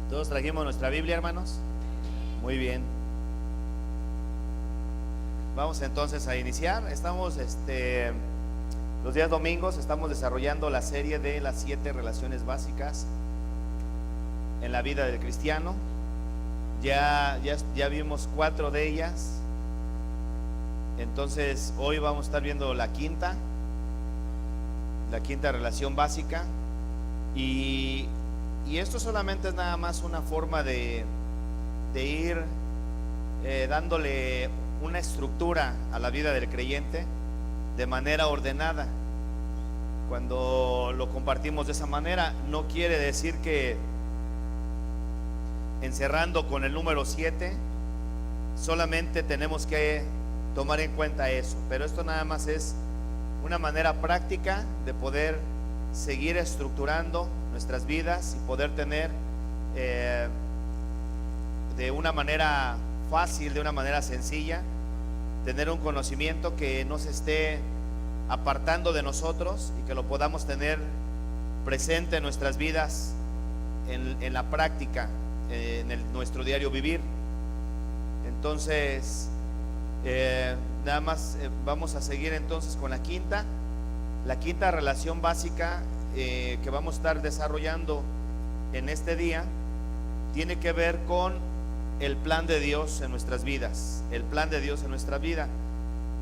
¿Todos trajimos nuestra Biblia, hermanos? Muy bien. Vamos entonces a iniciar. Estamos los días domingos estamos desarrollando la serie de las 7 relaciones básicas en la vida del cristiano. Ya vimos 4 de ellas. Entonces hoy vamos a estar viendo la quinta relación básica. Y esto solamente es nada más una forma de ir dándole una estructura a la vida del creyente de manera ordenada. Cuando lo compartimos de esa manera, no quiere decir que encerrando con el número 7 solamente tenemos que tomar en cuenta eso, pero esto nada más es una manera práctica de poder seguir estructurando nuestras vidas y poder tener de una manera fácil, de una manera sencilla, tener un conocimiento que no se esté apartando de nosotros y que lo podamos tener presente en nuestras vidas, en la práctica, nuestro diario vivir. Entonces nada más vamos a seguir entonces con la quinta relación básica que vamos a estar desarrollando en este día. Tiene que ver con el plan de Dios en nuestras vidas, el plan de Dios en nuestra vida.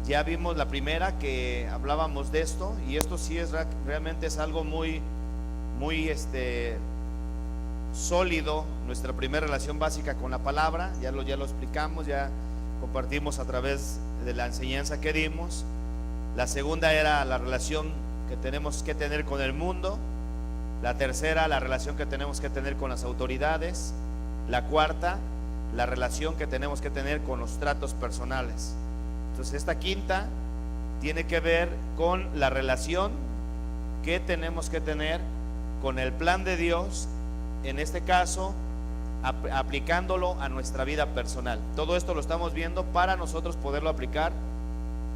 Ya vimos la primera que hablábamos de esto, y esto sí es realmente es algo muy sólido. Nuestra primera relación básica con la palabra, ya lo explicamos, ya compartimos a través de la enseñanza que dimos. La segunda era la relación que tenemos que tener con el mundo. La tercera, la relación que tenemos que tener con las autoridades. La cuarta, la relación que tenemos que tener con los tratos personales. Entonces esta quinta tiene que ver con la relación que tenemos que tener con el plan de Dios, en este caso aplicándolo a nuestra vida personal. Todo esto lo estamos viendo para nosotros poderlo aplicar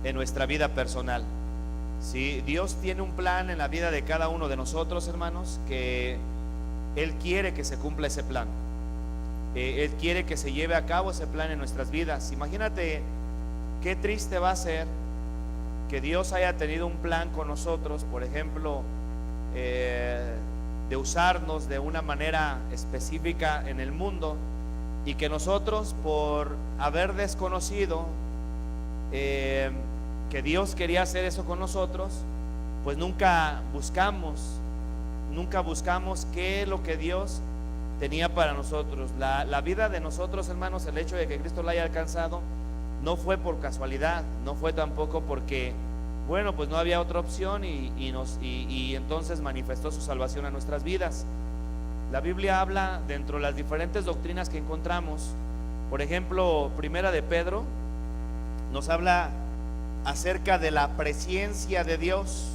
en nuestra vida personal. Si Dios tiene un plan en la vida de cada uno de nosotros, hermanos, que Él quiere que se cumpla ese plan. Él quiere que se lleve a cabo ese plan en nuestras vidas. Imagínate qué triste va a ser que Dios haya tenido un plan con nosotros, por ejemplo, de usarnos de una manera específica en el mundo, y que nosotros, por haber desconocido que Dios quería hacer eso con nosotros, pues nunca buscamos qué es lo que Dios tenía para nosotros. La vida de nosotros, hermanos, el hecho de que Cristo la haya alcanzado no fue por casualidad, no fue tampoco porque bueno, pues no había otra opción y entonces manifestó su salvación a nuestras vidas. La Biblia habla dentro de las diferentes doctrinas que encontramos. Por ejemplo, Primera de Pedro nos habla acerca de la presciencia de Dios.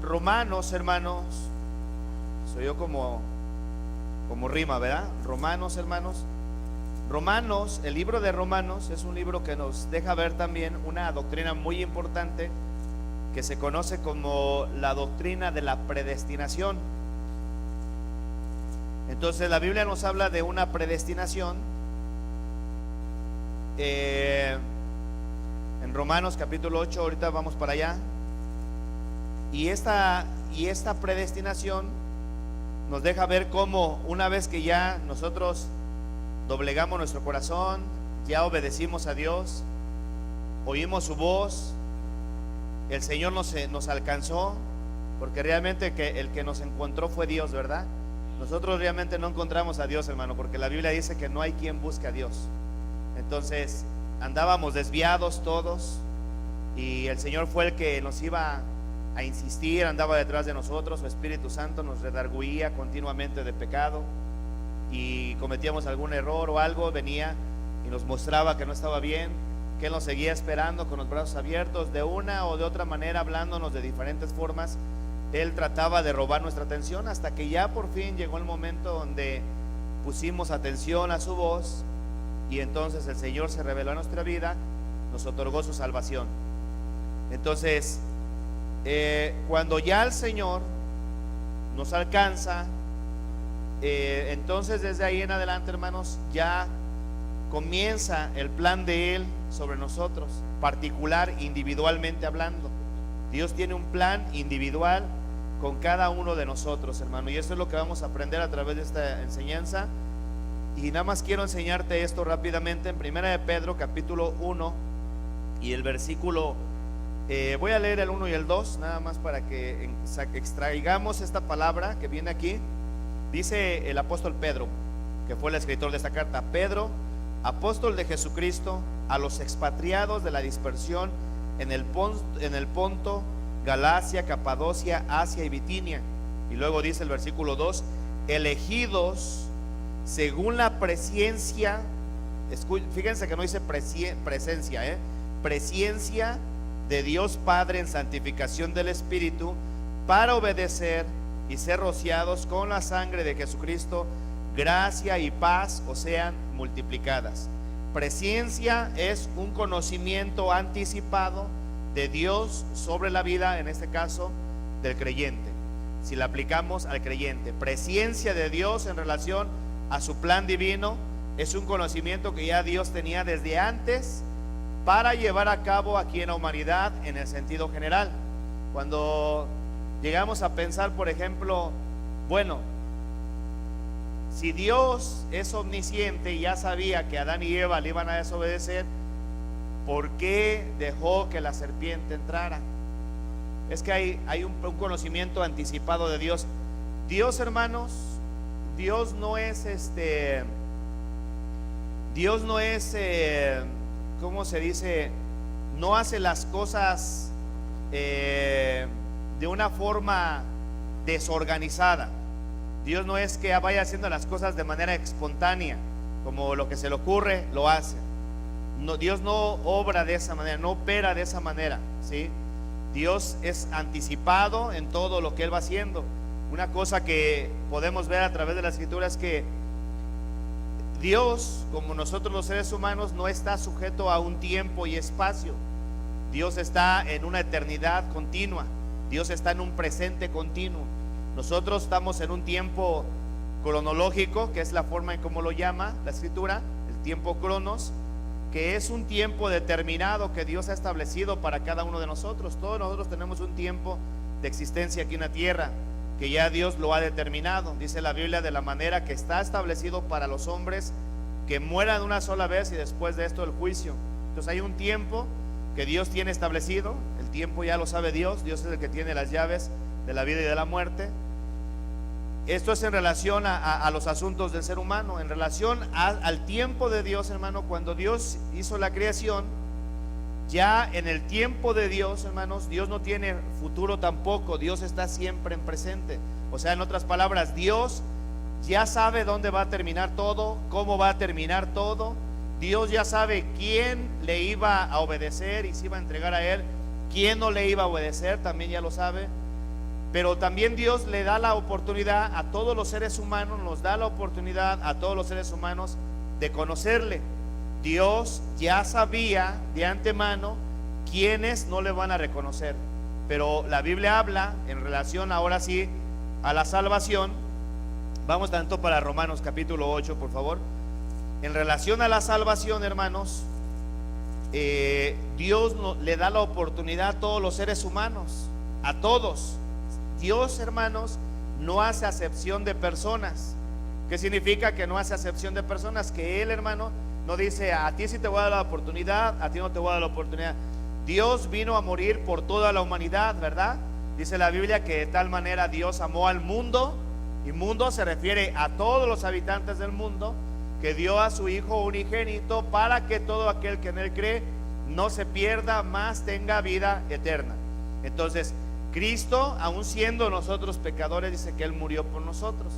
Romanos, hermanos, soy yo como rima, ¿verdad? Romanos, hermanos. Romanos, el libro de Romanos es un libro que nos deja ver también una doctrina muy importante que se conoce como la doctrina de la predestinación. Entonces la Biblia nos habla de una predestinación en Romanos capítulo 8, ahorita vamos para allá. Y esta predestinación nos deja ver cómo, una vez que ya nosotros doblegamos nuestro corazón, ya obedecimos a Dios, oímos su voz, el Señor nos alcanzó, porque realmente el que nos encontró fue Dios, ¿verdad? Nosotros realmente no encontramos a Dios, hermano, porque la Biblia dice que no hay quien busque a Dios. Entonces andábamos desviados todos, y el Señor fue el que nos iba a insistir, andaba detrás de nosotros. Su Espíritu Santo nos redarguía continuamente de pecado, y cometíamos algún error o algo, venía y nos mostraba que no estaba bien, que Él nos seguía esperando con los brazos abiertos, de una o de otra manera, hablándonos de diferentes formas. Él trataba de robar nuestra atención, hasta que ya por fin llegó el momento donde pusimos atención a su voz, y entonces el Señor se reveló a nuestra vida, nos otorgó su salvación. Entonces cuando ya el Señor nos alcanza, entonces desde ahí en adelante, hermanos, ya comienza el plan de Él sobre nosotros, particular, individualmente hablando. Dios tiene un plan individual con cada uno de nosotros, hermano, y eso es lo que vamos a aprender a través de esta enseñanza. Y nada más quiero enseñarte esto rápidamente en 1 de Pedro capítulo 1 y el versículo, voy a leer el 1 y el 2 nada más para que extraigamos esta palabra que viene aquí. Dice el apóstol Pedro, que fue el escritor de esta carta: Pedro, apóstol de Jesucristo, a los expatriados de la dispersión en el Ponto, Galacia, Capadocia, Asia y Bitinia. Y luego dice el versículo 2: elegidos según la presciencia, fíjense que no dice presencia, presciencia de Dios Padre en santificación del Espíritu, para obedecer y ser rociados con la sangre de Jesucristo, gracia y paz os sean multiplicadas. Presciencia es un conocimiento anticipado de Dios sobre la vida, en este caso del creyente. Si la aplicamos al creyente, presciencia de Dios en relación a su plan divino, es un conocimiento que ya Dios tenía desde antes para llevar a cabo aquí en la humanidad en el sentido general. Cuando llegamos a pensar, por ejemplo, bueno, si Dios es omnisciente y ya sabía que Adán y Eva le iban a desobedecer, ¿por qué dejó que la serpiente entrara? Es que hay un conocimiento anticipado de Dios. Dios, hermanos, Dios no es ¿cómo se dice? No hace las cosas de una forma desorganizada. Dios no es que vaya haciendo las cosas de manera espontánea, como lo que se le ocurre, lo hace. No, Dios no obra de esa manera, no opera de esa manera, ¿sí? Dios es anticipado en todo lo que Él va haciendo. Una cosa que podemos ver a través de la Escritura es que Dios, como nosotros los seres humanos, no está sujeto a un tiempo y espacio. Dios está en una eternidad continua. Dios está en un presente continuo. Nosotros estamos en un tiempo cronológico, que es la forma en cómo lo llama la Escritura, el tiempo cronos, que es un tiempo determinado que Dios ha establecido para cada uno de nosotros. Todos nosotros tenemos un tiempo de existencia aquí en la tierra que ya Dios lo ha determinado. Dice la Biblia, de la manera que está establecido para los hombres que mueran una sola vez y después de esto el juicio. Entonces hay un tiempo que Dios tiene establecido. El tiempo ya lo sabe Dios. Dios es el que tiene las llaves de la vida y de la muerte. Esto es en relación a los asuntos del ser humano. En relación al tiempo de Dios, hermano, cuando Dios hizo la creación, ya en el tiempo de Dios, hermanos, Dios no tiene futuro tampoco. Dios está siempre en presente. O sea, en otras palabras, Dios ya sabe dónde va a terminar todo, cómo va a terminar todo. Dios ya sabe quién le iba a obedecer y se iba a entregar a Él, quién no le iba a obedecer, también ya lo sabe. Pero también Dios le da la oportunidad a todos los seres humanos, nos da la oportunidad a todos los seres humanos de conocerle. Dios ya sabía de antemano quiénes no le van a reconocer. Pero la Biblia habla en relación ahora sí a la salvación. Vamos tanto para Romanos capítulo 8, por favor. En relación a la salvación, hermanos, Dios le da la oportunidad a todos los seres humanos, a todos. Dios, hermanos, no hace acepción de personas. ¿Qué significa que no hace acepción de personas? Que Él, hermano, no dice: a ti sí te voy a dar la oportunidad, a ti no te voy a dar la oportunidad. Dios vino a morir por toda la humanidad, ¿verdad? Dice la Biblia que de tal manera Dios amó al mundo, y mundo se refiere a todos los habitantes del mundo, que dio a su Hijo unigénito para que todo aquel que en Él cree no se pierda, mas tenga vida eterna. Entonces, Cristo, aun siendo nosotros pecadores, dice que Él murió por nosotros.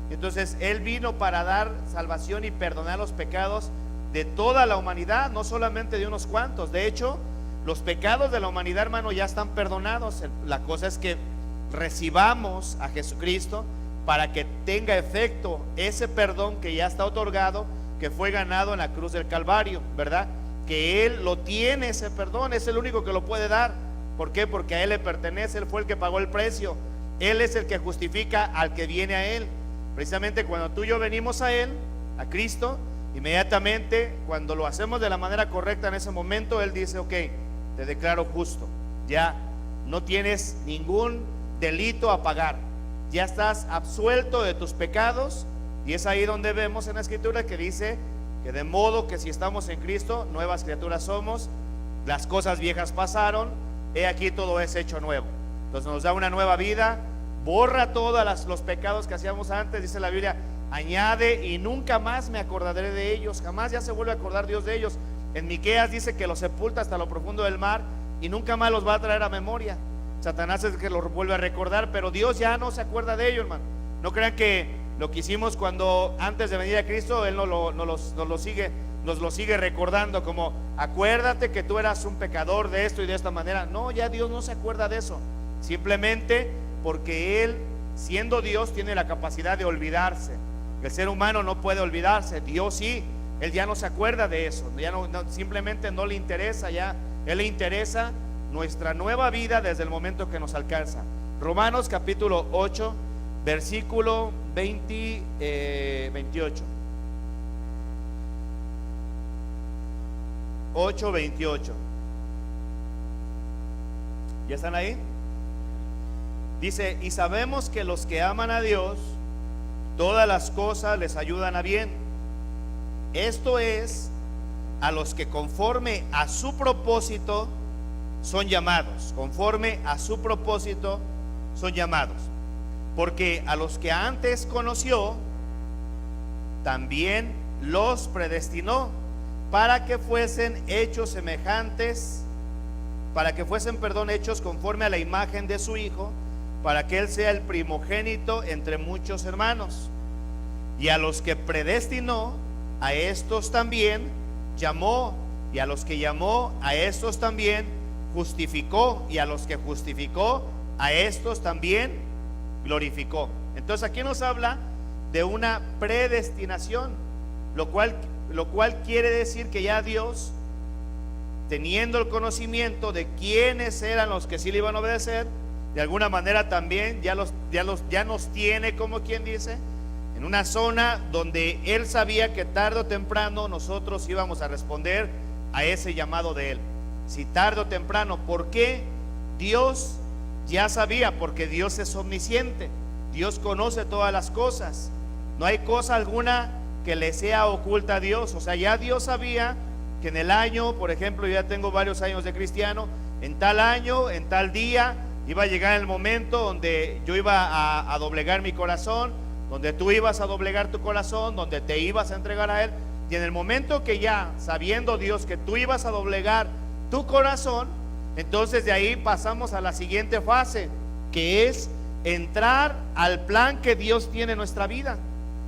Entonces Él vino para dar salvación y perdonar los pecados de toda la humanidad, no solamente de unos cuantos. De hecho, los pecados de la humanidad, hermano, ya están perdonados. La cosa es que recibamos a Jesucristo para que tenga efecto ese perdón que ya está otorgado, que fue ganado en la cruz del Calvario, ¿verdad? Que Él lo tiene, ese perdón, es el único que lo puede dar. ¿Por qué? Porque a Él le pertenece, Él fue el que pagó el precio. Él es el que justifica al que viene a Él. Precisamente cuando tú y yo venimos a Él, a Cristo, inmediatamente cuando lo hacemos de la manera correcta en ese momento, Él dice: ok, te declaro justo, ya no tienes ningún delito a pagar, ya estás absuelto de tus pecados. Y es ahí donde vemos en la Escritura que dice que de modo que si estamos en Cristo, nuevas criaturas somos, las cosas viejas pasaron, he aquí todo es hecho nuevo. Entonces nos da una nueva vida, borra todos los pecados que hacíamos antes. Dice la Biblia: añade y nunca más me acordaré de ellos. Jamás ya se vuelve a acordar Dios de ellos. En Miqueas dice que los sepulta hasta lo profundo del mar y nunca más los va a traer a memoria. Satanás es el que los vuelve a recordar, pero Dios ya no se acuerda de ellos, hermano. No crean que lo que hicimos cuando antes de venir a Cristo, Él nos lo sigue recordando, como acuérdate que tú eras un pecador de esto y de esta manera. No, ya Dios no se acuerda de eso. Simplemente porque Él, siendo Dios, tiene la capacidad de olvidarse. El ser humano no puede olvidarse, Dios sí. Él ya no se acuerda de eso, ya simplemente no le interesa, ya Él le interesa nuestra nueva vida desde el momento que nos alcanza. Romanos capítulo 8, versículo 28. 8:28. ¿Ya están ahí? Dice: y sabemos que los que aman a Dios, todas las cosas les ayudan a bien. Esto es, a los que conforme a su propósito son llamados. Conforme a su propósito son llamados. Porque a los que antes conoció, también los predestinó para que fuesen hechos semejantes, hechos conforme a la imagen de su Hijo, para que Él sea el primogénito entre muchos hermanos. Y a los que predestinó, a estos también llamó, y a los que llamó, a estos también justificó, y a los que justificó, a estos también glorificó. Entonces aquí nos habla de una predestinación, lo cual quiere decir que ya Dios, teniendo el conocimiento de quiénes eran los que sí le iban a obedecer, de alguna manera también ya nos tiene, como quien dice, en una zona donde Él sabía que tarde o temprano nosotros íbamos a responder a ese llamado de Él. Si tarde o temprano, ¿por qué? Dios ya sabía, porque Dios es omnisciente, Dios conoce todas las cosas, no hay cosa alguna que le sea oculta a Dios. O sea, ya Dios sabía que en el año, por ejemplo, yo ya tengo varios años de cristiano, en tal año, en tal día, iba a llegar el momento donde yo iba a doblegar mi corazón, donde tú ibas a doblegar tu corazón, donde te ibas a entregar a Él. Y en el momento que ya, sabiendo Dios que tú ibas a doblegar tu corazón, entonces de ahí pasamos a la siguiente fase, que es entrar al plan que Dios tiene en nuestra vida.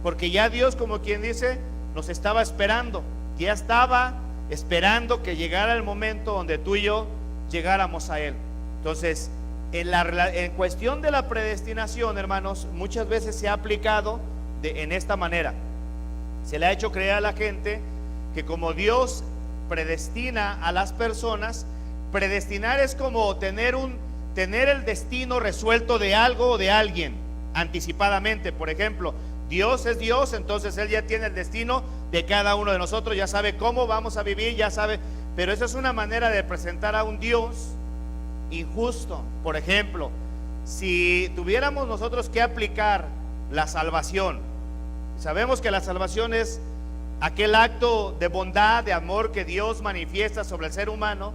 Porque ya Dios, como quien dice, nos estaba esperando, ya estaba esperando que llegara el momento donde tú y yo llegáramos a Él. Entonces, en cuestión de la predestinación, hermanos, muchas veces se ha aplicado en esta manera. Se le ha hecho creer a la gente que como Dios predestina a las personas, predestinar es como tener el destino resuelto de algo o de alguien anticipadamente. Por ejemplo, Dios es Dios, entonces Él ya tiene el destino de cada uno de nosotros, ya sabe cómo vamos a vivir, ya sabe. Pero esa es una manera de presentar a un Dios injusto. Por ejemplo, si tuviéramos nosotros que aplicar la salvación, sabemos que la salvación es aquel acto de bondad, de amor que Dios manifiesta sobre el ser humano,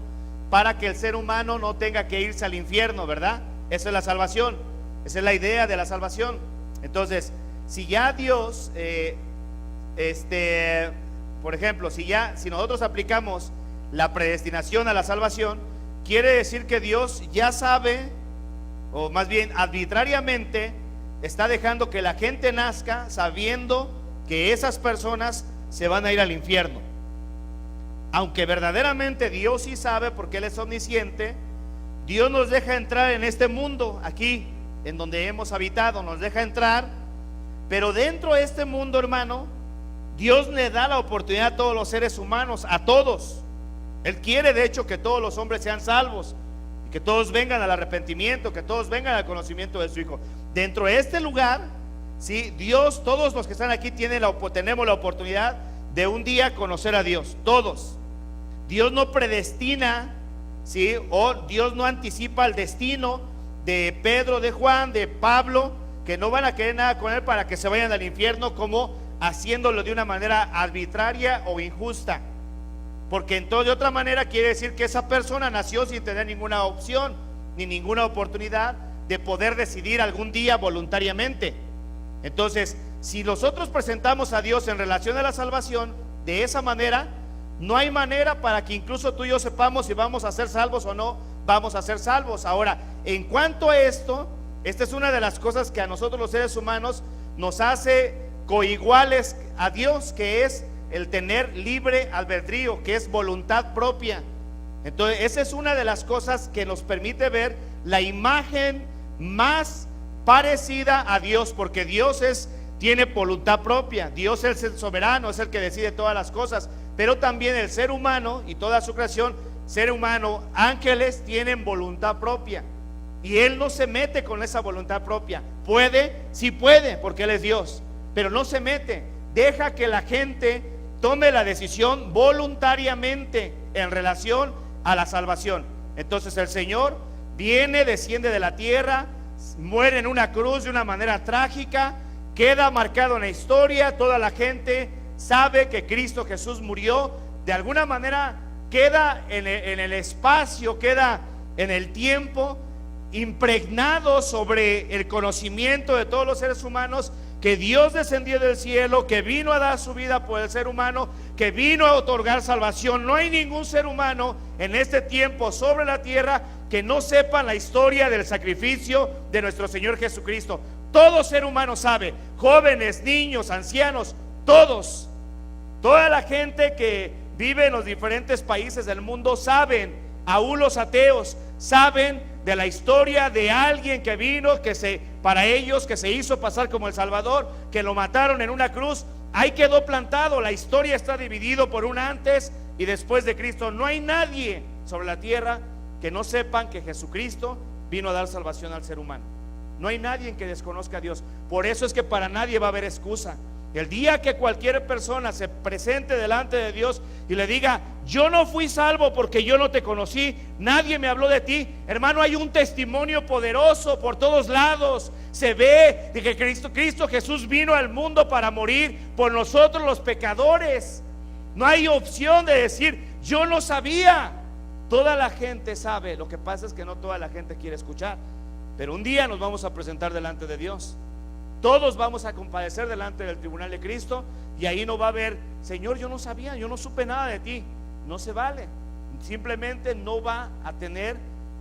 para que el ser humano no tenga que irse al infierno, ¿verdad? Esa es la salvación, esa es la idea de la salvación. Entonces, si ya Dios, por ejemplo, si nosotros aplicamos la predestinación a la salvación, quiere decir que Dios ya sabe, o más bien arbitrariamente está dejando que la gente nazca sabiendo que esas personas se van a ir al infierno. Aunque verdaderamente Dios sí sabe, porque Él es omnisciente, Dios nos deja entrar en este mundo aquí en donde hemos habitado, nos deja entrar, pero dentro de este mundo, hermano, Dios le da la oportunidad a todos los seres humanos, a todos. Él quiere de hecho que todos los hombres sean salvos y que todos vengan al arrepentimiento, que todos vengan al conocimiento de su Hijo. Dentro de este lugar, ¿sí? Dios, todos los que están aquí tenemos la oportunidad de un día conocer a Dios, todos. Dios no predestina, ¿sí? O Dios no anticipa el destino de Pedro, de Juan, de Pablo, que no van a querer nada con él para que se vayan al infierno, como haciéndolo de una manera arbitraria o injusta. Porque entonces de otra manera quiere decir que esa persona nació sin tener ninguna opción ni ninguna oportunidad de poder decidir algún día voluntariamente. Entonces, si nosotros presentamos a Dios en relación a la salvación de esa manera, no hay manera para que incluso tú y yo sepamos si vamos a ser salvos o no vamos a ser salvos. Ahora, en cuanto a esto, esta es una de las cosas que a nosotros los seres humanos nos hace coiguales a Dios, que es el tener libre albedrío, que es voluntad propia. Entonces esa es una de las cosas que nos permite ver la imagen más parecida a Dios, porque Dios tiene voluntad propia. Dios es el soberano, es el que decide todas las cosas, pero también el ser humano y toda su creación, ser humano, ángeles, tienen voluntad propia, y Él no se mete con esa voluntad propia. Puede, sí puede, porque Él es Dios, pero no se mete, deja que la gente tome la decisión voluntariamente en relación a la salvación. Entonces el Señor viene, desciende de la tierra, muere en una cruz de una manera trágica, queda marcado en la historia, toda la gente sabe que Cristo Jesús murió, de alguna manera queda en el espacio, queda en el tiempo, impregnado sobre el conocimiento de todos los seres humanos, que Dios descendió del cielo, que vino a dar su vida por el ser humano, que vino a otorgar salvación. No hay ningún ser humano en este tiempo sobre la tierra que no sepa la historia del sacrificio de nuestro Señor Jesucristo. Todo ser humano sabe, jóvenes, niños, ancianos, todos, toda la gente que vive en los diferentes países del mundo saben, aún los ateos saben de la historia de alguien que vino, para ellos, que se hizo pasar como el Salvador, que lo mataron en una cruz. Ahí quedó plantado. La historia está dividido por un antes y después de Cristo. No hay nadie sobre la tierra que no sepan que Jesucristo vino a dar salvación al ser humano. No hay nadie que desconozca a Dios. Por eso es que para nadie va a haber excusa. El día que cualquier persona se presente delante de Dios y le diga: yo no fui salvo porque yo no te conocí, nadie me habló de ti, hermano, hay un testimonio poderoso por todos lados. Se ve de que Cristo Jesús vino al mundo para morir por nosotros los pecadores. No hay opción de decir: yo no sabía. Toda la gente sabe. Lo que pasa es que no toda la gente quiere escuchar. Pero un día nos vamos a presentar delante de Dios. Todos vamos a comparecer delante del tribunal de Cristo, y ahí no va a haber: Señor, yo no sabía, yo no supe nada de ti. No se vale. Simplemente no va a tener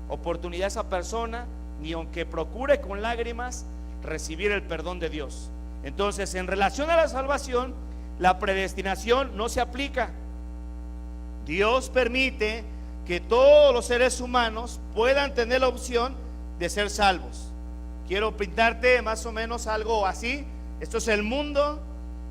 oportunidad esa persona, ni aunque procure con lágrimas recibir el perdón de Dios. Entonces, en relación a la salvación, la predestinación no se aplica. Dios permite que todos los seres humanos puedan tener la opción de ser salvos. Quiero pintarte más o menos algo así. Esto es el mundo,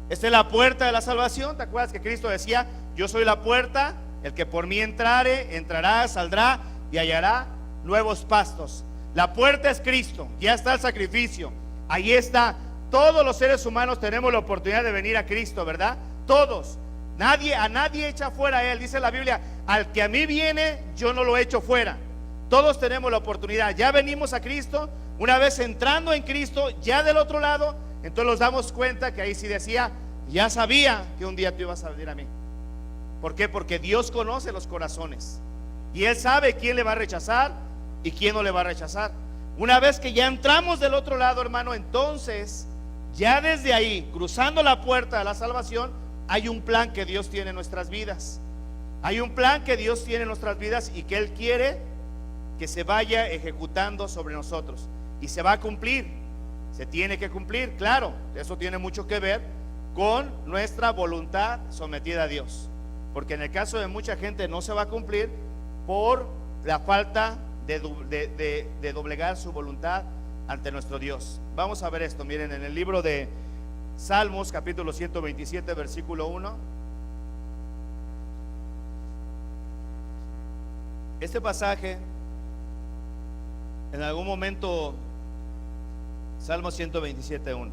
esta es la puerta de la salvación. ¿Te acuerdas que Cristo decía: yo soy la puerta, el que por mí entrare, entrará, saldrá y hallará nuevos pastos? La puerta es Cristo, ya está el sacrificio, ahí está. Todos los seres humanos tenemos la oportunidad de venir a Cristo, ¿verdad? Todos. A nadie echa fuera a Él. Dice la Biblia: al que a mí viene, yo no lo echo fuera. Todos tenemos la oportunidad. Ya venimos a Cristo. Una vez entrando en Cristo, ya del otro lado, entonces nos damos cuenta que ahí sí decía: ya sabía que un día tú ibas a venir a mí. ¿Por qué? Porque Dios conoce los corazones y Él sabe quién le va a rechazar y quién no le va a rechazar. Una vez que ya entramos del otro lado, hermano, entonces ya desde ahí, cruzando la puerta de la salvación, hay un plan que Dios tiene en nuestras vidas. Hay un plan que Dios tiene en nuestras vidas y que Él quiere que se vaya ejecutando sobre nosotros. Y se va a cumplir, se tiene que cumplir, claro. Eso tiene mucho que ver con nuestra voluntad sometida a Dios, porque en el caso de mucha gente no se va a cumplir por la falta de doblegar su voluntad ante nuestro Dios. Vamos a ver esto, miren, en el libro de Salmos, capítulo 127, versículo 1. Este pasaje En algún momento, Salmo 127:1.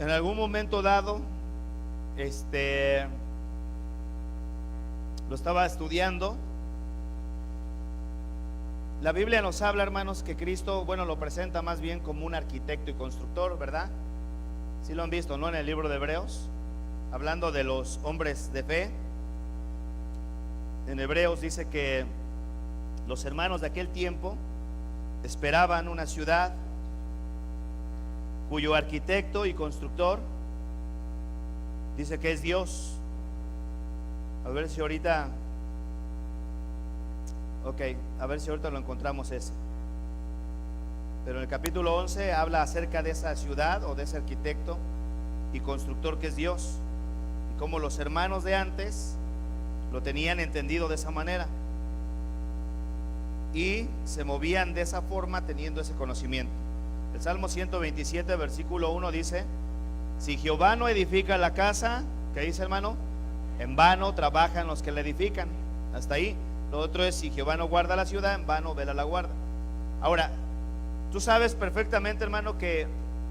En algún momento dado, lo estaba estudiando. La Biblia nos habla, hermanos, que Cristo, bueno, lo presenta más bien como un arquitecto y constructor, ¿verdad? Sí lo han visto, ¿no? En el libro de Hebreos, hablando de los hombres de fe. En Hebreos dice que los hermanos de aquel tiempo esperaban una ciudad cuyo arquitecto y constructor dice que es Dios. A ver si ahorita, a ver si ahorita lo encontramos ese. Pero en el capítulo 11 habla acerca de esa ciudad o de ese arquitecto y constructor que es Dios, y cómo los hermanos de antes lo tenían entendido de esa manera y se movían de esa forma teniendo ese conocimiento. El Salmo 127 versículo 1 dice: si Jehová no edifica la casa, ¿qué dice, hermano? En vano trabajan los que la edifican. Hasta ahí. Lo otro es: si Jehová no guarda la ciudad, en vano vela la guarda. Ahora, tú sabes perfectamente, hermano, que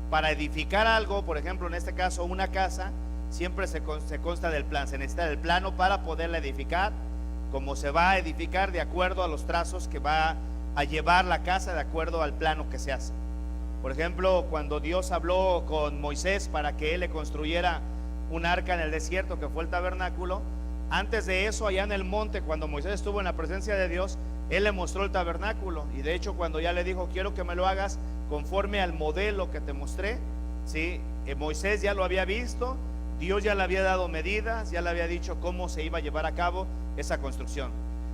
para edificar algo, por ejemplo en este caso una casa, siempre se consta del plan. Se necesita del plano para poderla edificar, como se va a edificar de acuerdo a los trazos que va a llevar la casa, de acuerdo al plano que se hace. Por ejemplo, cuando Dios habló con Moisés para que él le construyera un arca en el desierto, que fue el tabernáculo, antes de eso, allá en el monte, cuando Moisés estuvo en la presencia de Dios, él le mostró el tabernáculo. Y de hecho, cuando ya le dijo: quiero que me lo hagas conforme al modelo que te mostré, ¿sí? Moisés ya lo había visto, Dios ya le había dado medidas, ya le había dicho cómo se iba a llevar a cabo esa construcción.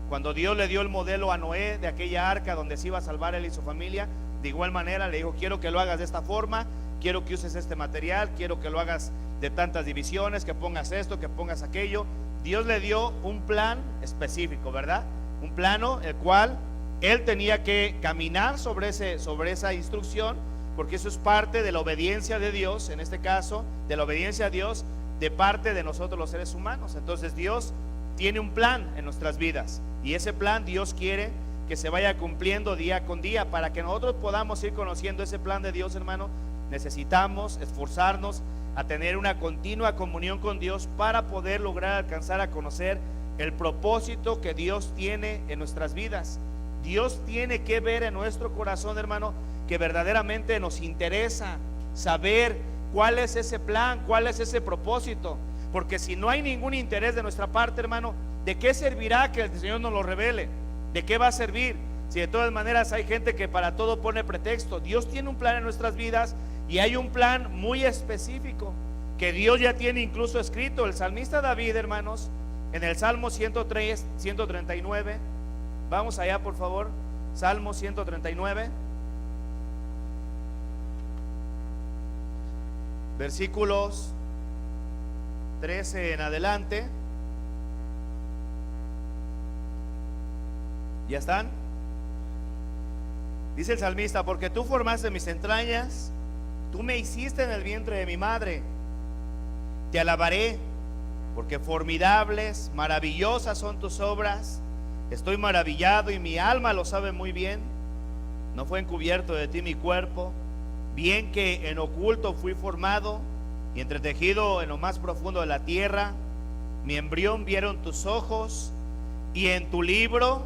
Cuando Dios le dio el modelo a Noé de aquella arca donde se iba a salvar él y su familia, de igual manera le dijo: quiero que lo hagas de esta forma, quiero que uses este material, quiero que lo hagas de tantas divisiones, que pongas esto, que pongas aquello. Dios le dio un plan específico, ¿verdad? Un plano el cual él tenía que caminar sobre esa instrucción, porque eso es parte de la obediencia de Dios, en este caso, de la obediencia a Dios de parte de nosotros los seres humanos. Entonces Dios tiene un plan en nuestras vidas, y ese plan Dios quiere que se vaya cumpliendo día con día. Para que nosotros podamos ir conociendo ese plan de Dios, hermano, necesitamos esforzarnos a tener una continua comunión con Dios para poder lograr alcanzar a conocer el propósito que Dios tiene en nuestras vidas. Dios tiene que ver en nuestro corazón, hermano, que verdaderamente nos interesa saber cuál es ese plan, cuál es ese propósito. Porque si no hay ningún interés de nuestra parte, hermano, ¿de qué servirá que el Señor nos lo revele? ¿De qué va a servir? Si de todas maneras hay gente que para todo pone pretexto. Dios tiene un plan en nuestras vidas, y hay un plan muy específico que Dios ya tiene incluso escrito. El salmista David, hermanos, en el Salmo 139, vamos allá por favor, Salmo 139, versículos 13 en adelante. ¿Ya están? Dice el salmista: porque tú formaste mis entrañas, tú me hiciste en el vientre de mi madre. Te alabaré, porque formidables, maravillosas son tus obras. Estoy maravillado y mi alma lo sabe muy bien. No fue encubierto de ti mi cuerpo, bien que en oculto fui formado y entretejido en lo más profundo de la tierra. Mi embrión vieron tus ojos, y en tu libro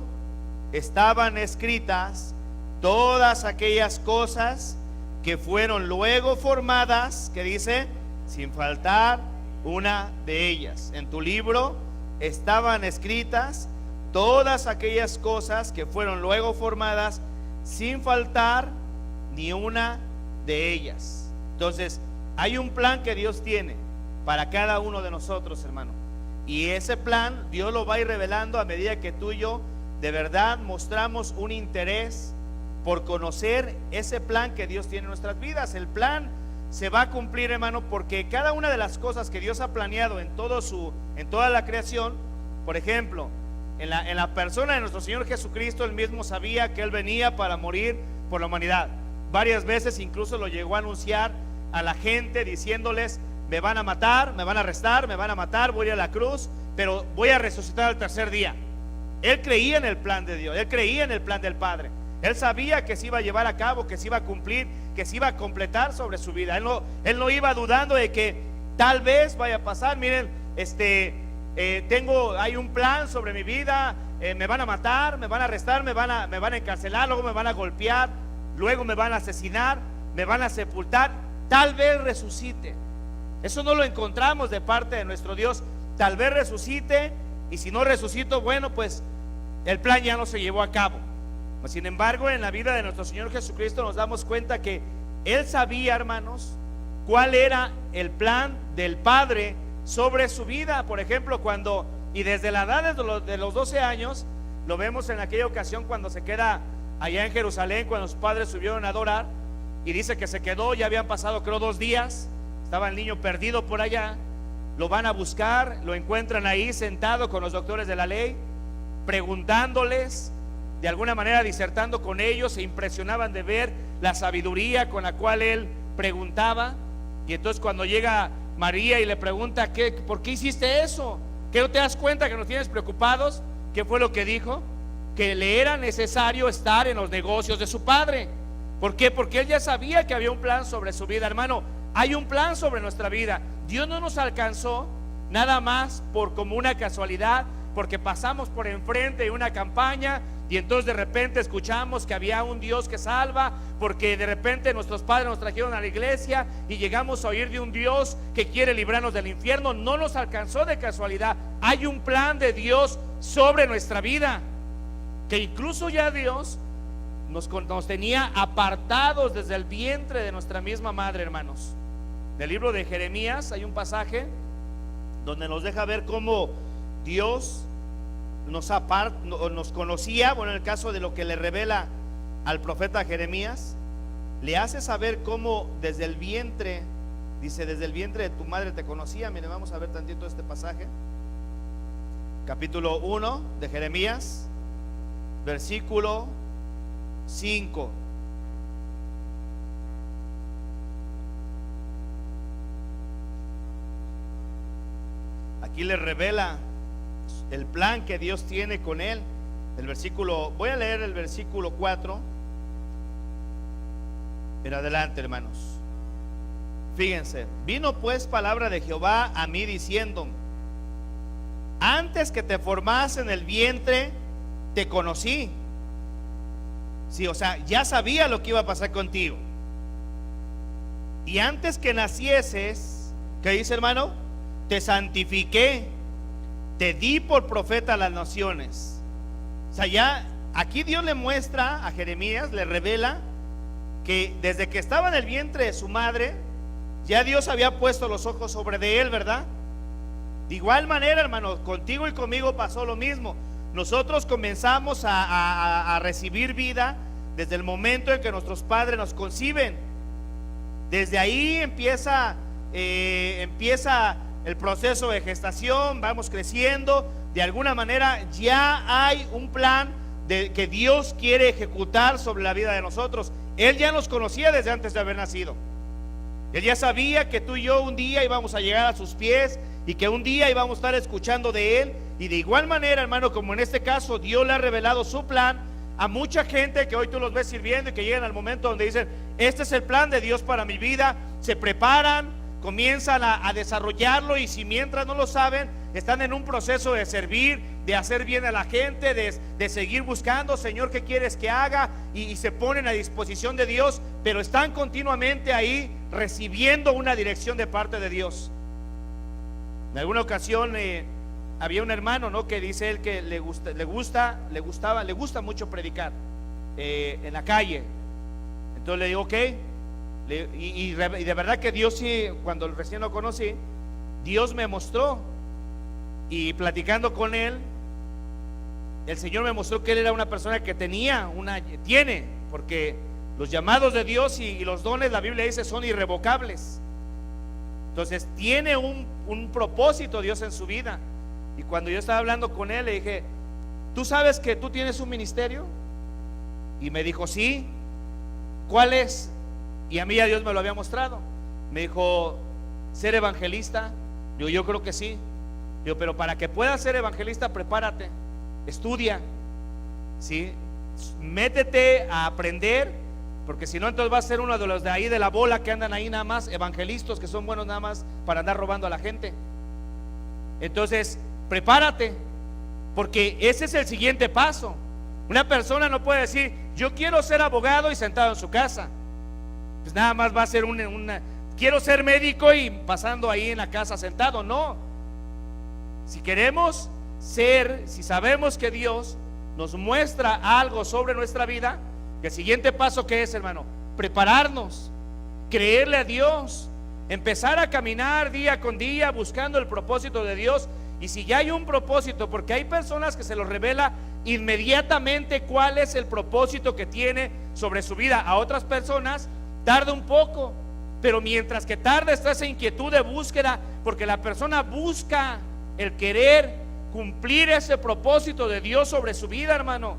estaban escritas todas aquellas cosas que fueron luego formadas, que dice, sin faltar una de ellas. En tu libro estaban escritas todas aquellas cosas que fueron luego formadas, sin faltar ni una de ellas. Entonces, hay un plan que Dios tiene para cada uno de nosotros, hermano. Y ese plan Dios lo va a ir revelando a medida que tú y yo de verdad mostramos un interés por conocer ese plan que Dios tiene en nuestras vidas. El plan se va a cumplir, hermano, porque cada una de las cosas que Dios ha planeado en toda la creación, por ejemplo, en la persona de nuestro Señor Jesucristo, Él mismo sabía que Él venía para morir por la humanidad. Varias veces incluso lo llegó a anunciar a la gente diciéndoles: me van a matar, me van a arrestar, me van a matar, voy a ir a la cruz, pero voy a resucitar al tercer día. Él creía en el plan de Dios, Él creía en el plan del Padre. Él sabía que se iba a llevar a cabo, que se iba a cumplir, que se iba a completar sobre su vida. Él no iba dudando de que tal vez vaya a pasar. Miren, hay un plan sobre mi vida, me van a matar, me van a arrestar, me van a encarcelar, luego me van a golpear, luego me van a asesinar, me van a sepultar, tal vez resucite. Eso no lo encontramos de parte de nuestro Dios. Tal vez resucite, y si no resucito, bueno, pues el plan ya no se llevó a cabo. Sin embargo, en la vida de nuestro Señor Jesucristo nos damos cuenta que Él sabía, hermanos, cuál era el plan del Padre sobre su vida. Por ejemplo, y desde la edad de los 12 años, lo vemos en aquella ocasión cuando se queda allá en Jerusalén, cuando sus padres subieron a adorar, y dice que se quedó, ya habían pasado creo 2 días, estaba el niño perdido por allá, lo van a buscar, lo encuentran ahí sentado con los doctores de la ley, preguntándoles, de alguna manera disertando con ellos. Se impresionaban de ver la sabiduría con la cual él preguntaba. Y entonces cuando llega María y le pregunta, ¿por qué hiciste eso? ¿Qué no te das cuenta que nos tienes preocupados? ¿Qué fue lo que dijo? Que le era necesario estar en los negocios de su padre. ¿Por qué? Porque él ya sabía que había un plan sobre su vida. Hermano, hay un plan sobre nuestra vida. Dios no nos alcanzó nada más por como una casualidad, porque pasamos por enfrente de una campaña y entonces de repente escuchamos que había un Dios que salva, porque de repente nuestros padres nos trajeron a la iglesia y llegamos a oír de un Dios que quiere librarnos del infierno. No nos alcanzó de casualidad. Hay un plan de Dios sobre nuestra vida, que incluso ya Dios nos tenía apartados desde el vientre de nuestra misma madre, hermanos. En el libro de Jeremías hay un pasaje donde nos deja ver cómo Dios nos conocía. Bueno, en el caso de lo que le revela al profeta Jeremías, le hace saber cómo desde el vientre, dice, desde el vientre de tu madre te conocía. Miren, vamos a ver tantito este pasaje, capítulo 1 de Jeremías, versículo 5. Aquí le revela el plan que Dios tiene con él. Voy a leer el versículo 4 en adelante, hermanos. Fíjense: vino pues palabra de Jehová a mí diciendo: antes que te formase en el vientre te conocí. Sí, o sea, ya sabía lo que iba a pasar contigo. Y antes que nacieses, ¿qué dice, hermano? Te santifiqué, te di por profeta a las naciones. O sea, ya aquí Dios le muestra a Jeremías, le revela que desde que estaba en el vientre de su madre, ya Dios había puesto los ojos sobre de él, ¿verdad? De igual manera, hermanos, contigo y conmigo pasó lo mismo. Nosotros comenzamos a recibir vida desde el momento en que nuestros padres nos conciben. Desde ahí empieza el proceso de gestación, vamos creciendo. De alguna manera ya hay un plan que Dios quiere ejecutar sobre la vida de nosotros. Él ya nos conocía desde antes de haber nacido. Él ya sabía que tú y yo un día íbamos a llegar a sus pies y que un día íbamos a estar escuchando de Él. Y de igual manera, hermano, como en este caso Dios le ha revelado su plan a mucha gente que hoy tú los ves sirviendo y que llegan al momento donde dicen: este es el plan de Dios para mi vida. Se preparan, comienzan a desarrollarlo, y si mientras no lo saben, están en un proceso de servir, de hacer bien a la gente, de seguir buscando: Señor, ¿qué quieres que haga? Y se ponen a disposición de Dios, pero están continuamente ahí recibiendo una dirección de parte de Dios. En alguna ocasión había un hermano, ¿no?, que dice él que le gusta mucho predicar en la calle. Entonces le digo, ok. Y de verdad que Dios, sí, cuando recién lo conocí, Dios me mostró, y platicando con él, el Señor me mostró que él era una persona que tiene, porque los llamados de Dios y los dones, la Biblia dice, son irrevocables. Entonces tiene un propósito Dios en su vida. Y cuando yo estaba hablando con él, le dije: ¿tú sabes que tú tienes un ministerio? Y me dijo: sí. ¿Cuál es? Y a mí ya Dios me lo había mostrado. Me dijo: ser evangelista. Yo creo que sí. Digo, pero para que puedas ser evangelista, prepárate, estudia, ¿sí? métete a aprender, porque si no entonces vas a ser uno de los de ahí de la bola que andan ahí nada más, evangelistas que son buenos nada más para andar robando a la gente. Entonces prepárate, porque ese es el siguiente paso. Una persona no puede decir yo quiero ser abogado y sentado en su casa, pues nada más va a ser quiero ser médico y pasando ahí en la casa sentado. No, si queremos ser, si sabemos que Dios nos muestra algo sobre nuestra vida, el siguiente paso que es, hermano, prepararnos, creerle a Dios, empezar a caminar día con día buscando el propósito de Dios. Y si ya hay un propósito, porque hay personas que se los revela inmediatamente cuál es el propósito que tiene sobre su vida. A otras personas tarda un poco, pero mientras que tarda está esa inquietud de búsqueda, porque la persona busca el querer cumplir ese propósito de Dios sobre su vida, hermano.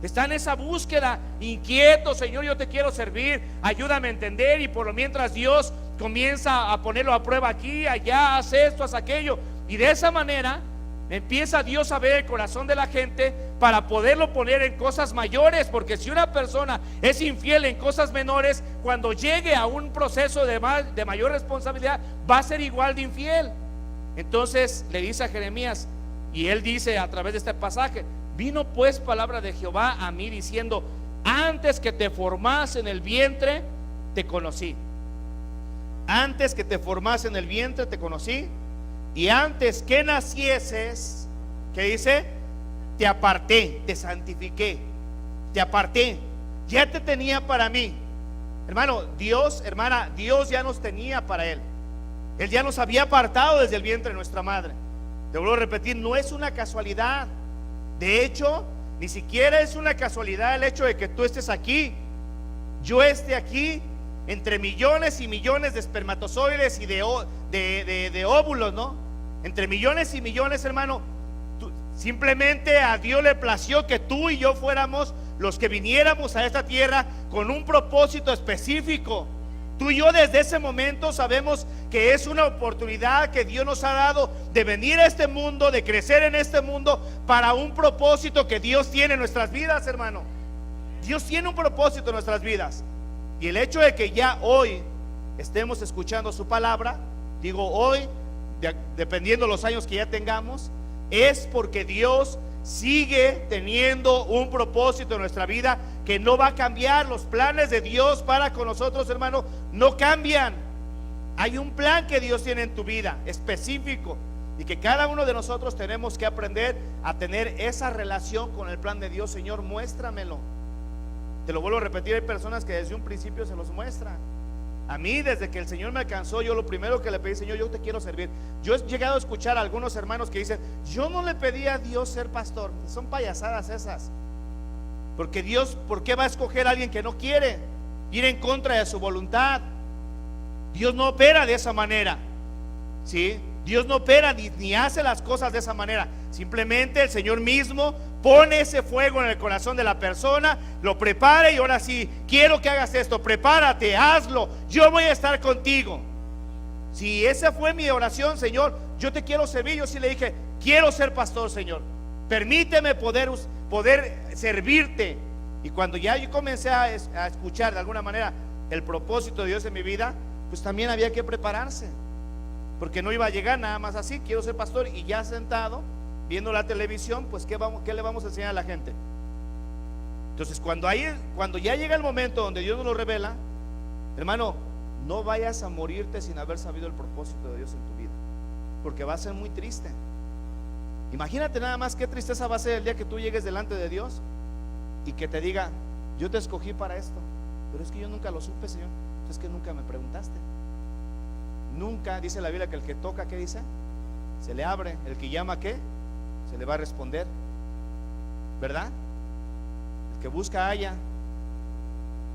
Está en esa búsqueda, inquieto, Señor, yo te quiero servir, ayúdame a entender. Y por lo mientras Dios comienza a ponerlo a prueba aquí, allá, haz esto, haz aquello. Y de esa manera empieza Dios a ver el corazón de la gente para poderlo poner en cosas mayores. Porque si una persona es infiel en cosas menores, cuando llegue a un proceso de mayor responsabilidad, va a ser igual de infiel. Entonces le dice a Jeremías, y él dice a través de este pasaje: vino pues palabra de Jehová a mí diciendo, antes que te formase en el vientre te conocí. Antes que te formase en el vientre te conocí, y antes que nacieses, ¿qué dice? Te aparté, te santifiqué, te aparté, ya te tenía para mí. Hermano, Dios, hermana, Dios ya nos tenía para Él. Él ya nos había apartado desde el vientre de nuestra madre. Te vuelvo a repetir, no es una casualidad. De hecho, ni siquiera es una casualidad el hecho de que tú estés aquí, yo esté aquí, entre millones y millones de espermatozoides y de óvulos, ¿no? Entre millones y millones, hermano. Simplemente a Dios le plació que tú y yo fuéramos los que viniéramos a esta tierra con un propósito específico. Tú y yo desde ese momento sabemos que es una oportunidad que Dios nos ha dado de venir a este mundo, de crecer en este mundo para un propósito que Dios tiene en nuestras vidas, hermano. Dios tiene un propósito en nuestras vidas. Y el hecho de que ya hoy estemos escuchando su palabra, digo hoy, dependiendo los años que ya tengamos, es porque Dios sigue teniendo un propósito en nuestra vida que no va a cambiar. Los planes de Dios para con nosotros, hermano, no cambian. Hay un plan que Dios tiene en tu vida específico, y que cada uno de nosotros tenemos que aprender a tener esa relación con el plan de Dios. Señor, muéstramelo. Te lo vuelvo a repetir, hay personas que desde un principio se los muestran. A mí, desde que el Señor me alcanzó, yo lo primero que le pedí: Señor, yo te quiero servir. Yo he llegado a escuchar a algunos hermanos que dicen: yo no le pedí a Dios ser pastor. Son payasadas esas. Porque Dios, ¿por qué va a escoger a alguien que no quiere ir en contra de su voluntad? Dios no opera de esa manera, ¿sí? Dios no opera ni hace las cosas de esa manera. Simplemente el Señor mismo pone ese fuego en el corazón de la persona, lo prepara, y ahora sí, quiero que hagas esto, prepárate, hazlo, yo voy a estar contigo. Si esa fue mi oración: Señor, yo te quiero servir. Yo sí le dije: quiero ser pastor, Señor, permíteme poder servirte. Y cuando ya yo comencé a escuchar de alguna manera el propósito de Dios en mi vida, pues también había que prepararse, porque no iba a llegar nada más así: quiero ser pastor, y ya sentado viendo la televisión, pues ¿qué le vamos a enseñar a la gente? Entonces cuando ya llega el momento donde Dios nos lo revela, hermano, no vayas a morirte sin haber sabido el propósito de Dios en tu vida, porque va a ser muy triste. Imagínate nada más qué tristeza va a ser el día que tú llegues delante de Dios y que te diga: yo te escogí para esto, pero es que yo nunca lo supe, Señor. Es que nunca me preguntaste. Nunca, dice la Biblia, que el que toca, ¿qué dice? Se le abre. El que llama, ¿qué? Se le va a responder, ¿verdad? El que busca, halla.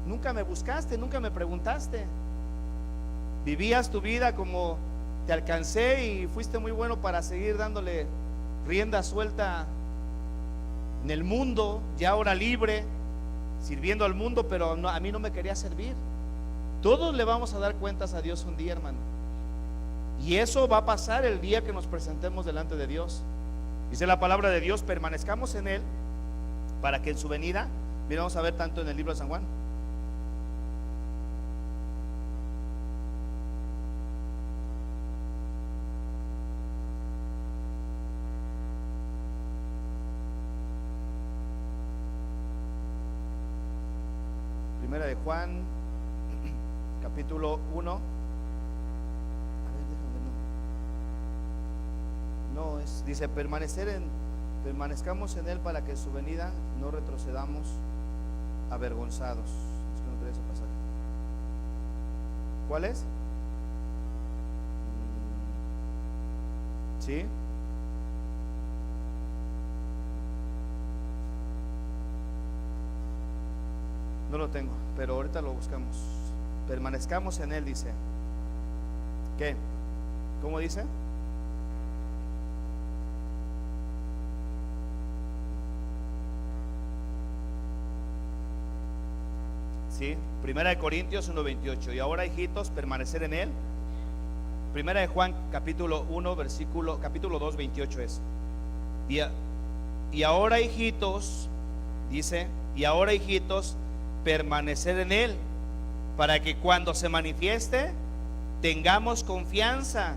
Nunca me buscaste, nunca me preguntaste. Vivías tu vida como te alcancé, y fuiste muy bueno para seguir dándole rienda suelta en el mundo, ya ahora libre, sirviendo al mundo, pero a mí no me quería servir. Todos le vamos a dar cuentas a Dios un día, hermano, y eso va a pasar el día que nos presentemos delante de Dios. Dice la palabra de Dios: permanezcamos en Él, para que en su venida Mira, vamos a ver tanto en el libro de San Juan. Primera de Juan, capítulo 1. A ver, déjame ver, no, dice permanezcamos en él para que en su venida no retrocedamos avergonzados. Es que no quería ese pasaje. ¿Cuál es? ¿Sí? No lo tengo, pero ahorita lo buscamos. Permanezcamos en él, dice. ¿Qué? ¿Cómo dice? Sí, Primera de Corintios 1:28. Y ahora, hijitos, permanecer en él. Primera de Juan, capítulo 1, capítulo 2, 28 es. Y ahora, hijitos, dice, y ahora, hijitos, permanecer en él, para que cuando se manifieste tengamos confianza,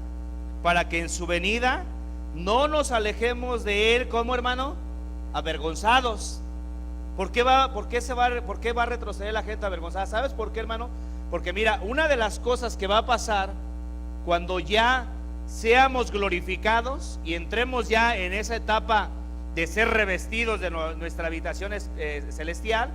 para que en su venida no nos alejemos de él. ¿Cómo, hermano? Avergonzados. ¿Por qué va a retroceder la gente avergonzada? ¿Sabes por qué, hermano? Porque mira, una de las cosas que va a pasar cuando ya seamos glorificados y entremos ya en esa etapa de ser revestidos de nuestra habitación celestial,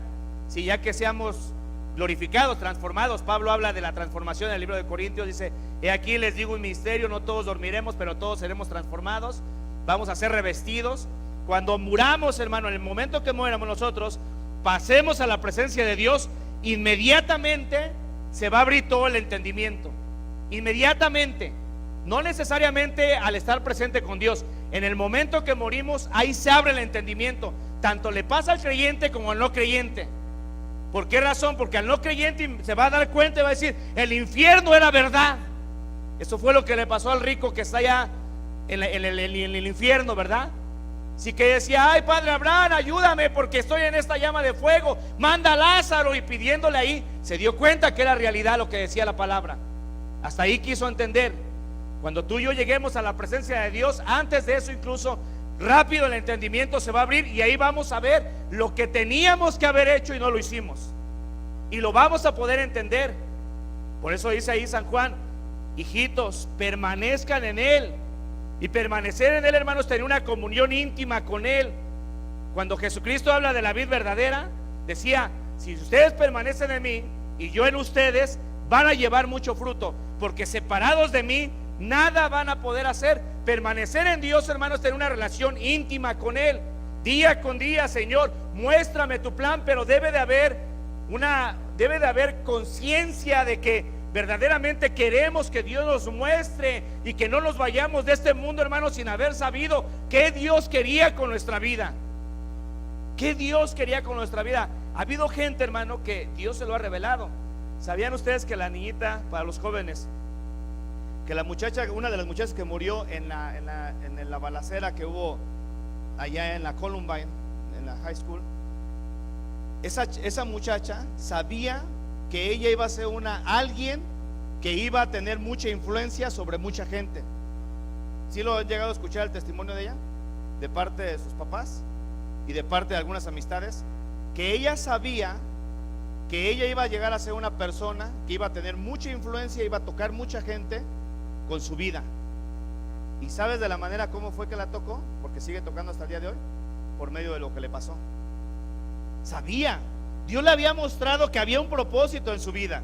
si ya que seamos glorificados, transformados. Pablo habla de la transformación en el libro de Corintios, dice: he aquí les digo un misterio, no todos dormiremos, pero todos seremos transformados, vamos a ser revestidos. Cuando muramos, hermano, en el momento que muéramos nosotros, pasemos a la presencia de Dios, inmediatamente se va a abrir todo el entendimiento. Inmediatamente, no necesariamente al estar presente con Dios. En el momento que morimos, ahí se abre el entendimiento. Tanto le pasa al creyente como al no creyente. ¿Por qué razón? Porque al no creyente se va a dar cuenta y va a decir: el infierno era verdad. Eso fue lo que le pasó al rico que está allá en el infierno, ¿verdad? Sí, que decía: ay, Padre Abraham, ayúdame porque estoy en esta llama de fuego, manda a Lázaro. Y pidiéndole ahí, se dio cuenta que era realidad lo que decía la palabra. Hasta ahí quiso entender. Cuando tú y yo lleguemos a la presencia de Dios, antes de eso incluso, rápido el entendimiento se va a abrir, y ahí vamos a ver lo que teníamos que haber hecho y no lo hicimos, y lo vamos a poder entender. Por eso dice ahí San Juan: hijitos, permanezcan en él. Y permanecer en él, hermanos, tener una comunión íntima con él. Cuando Jesucristo habla de la vid verdadera, decía: si ustedes permanecen en mí y yo en ustedes, van a llevar mucho fruto, porque separados de mí nada van a poder hacer. Permanecer en Dios, hermanos, tener una relación íntima con él, día con día. Señor, muéstrame tu plan, pero debe de haber conciencia de que verdaderamente queremos que Dios nos muestre, y que no nos vayamos de este mundo, hermanos, sin haber sabido qué Dios quería con nuestra vida. ¿Qué Dios quería con nuestra vida? Ha habido gente, hermano, que Dios se lo ha revelado. ¿Sabían ustedes que la niñita, para los jóvenes, que la muchacha, una de las muchachas que murió en la balacera que hubo allá en la Columbine, en la high school, esa muchacha sabía que ella iba a ser alguien que iba a tener mucha influencia sobre mucha gente? ¿Sí lo han llegado a escuchar el testimonio de ella? De parte de sus papás y de parte de algunas amistades, que ella sabía que ella iba a llegar a ser una persona que iba a tener mucha influencia, iba a tocar mucha gente con su vida. ¿Y sabes de la manera cómo fue que la tocó? Porque sigue tocando hasta el día de hoy, por medio de lo que le pasó. Sabía, Dios le había mostrado que había un propósito en su vida.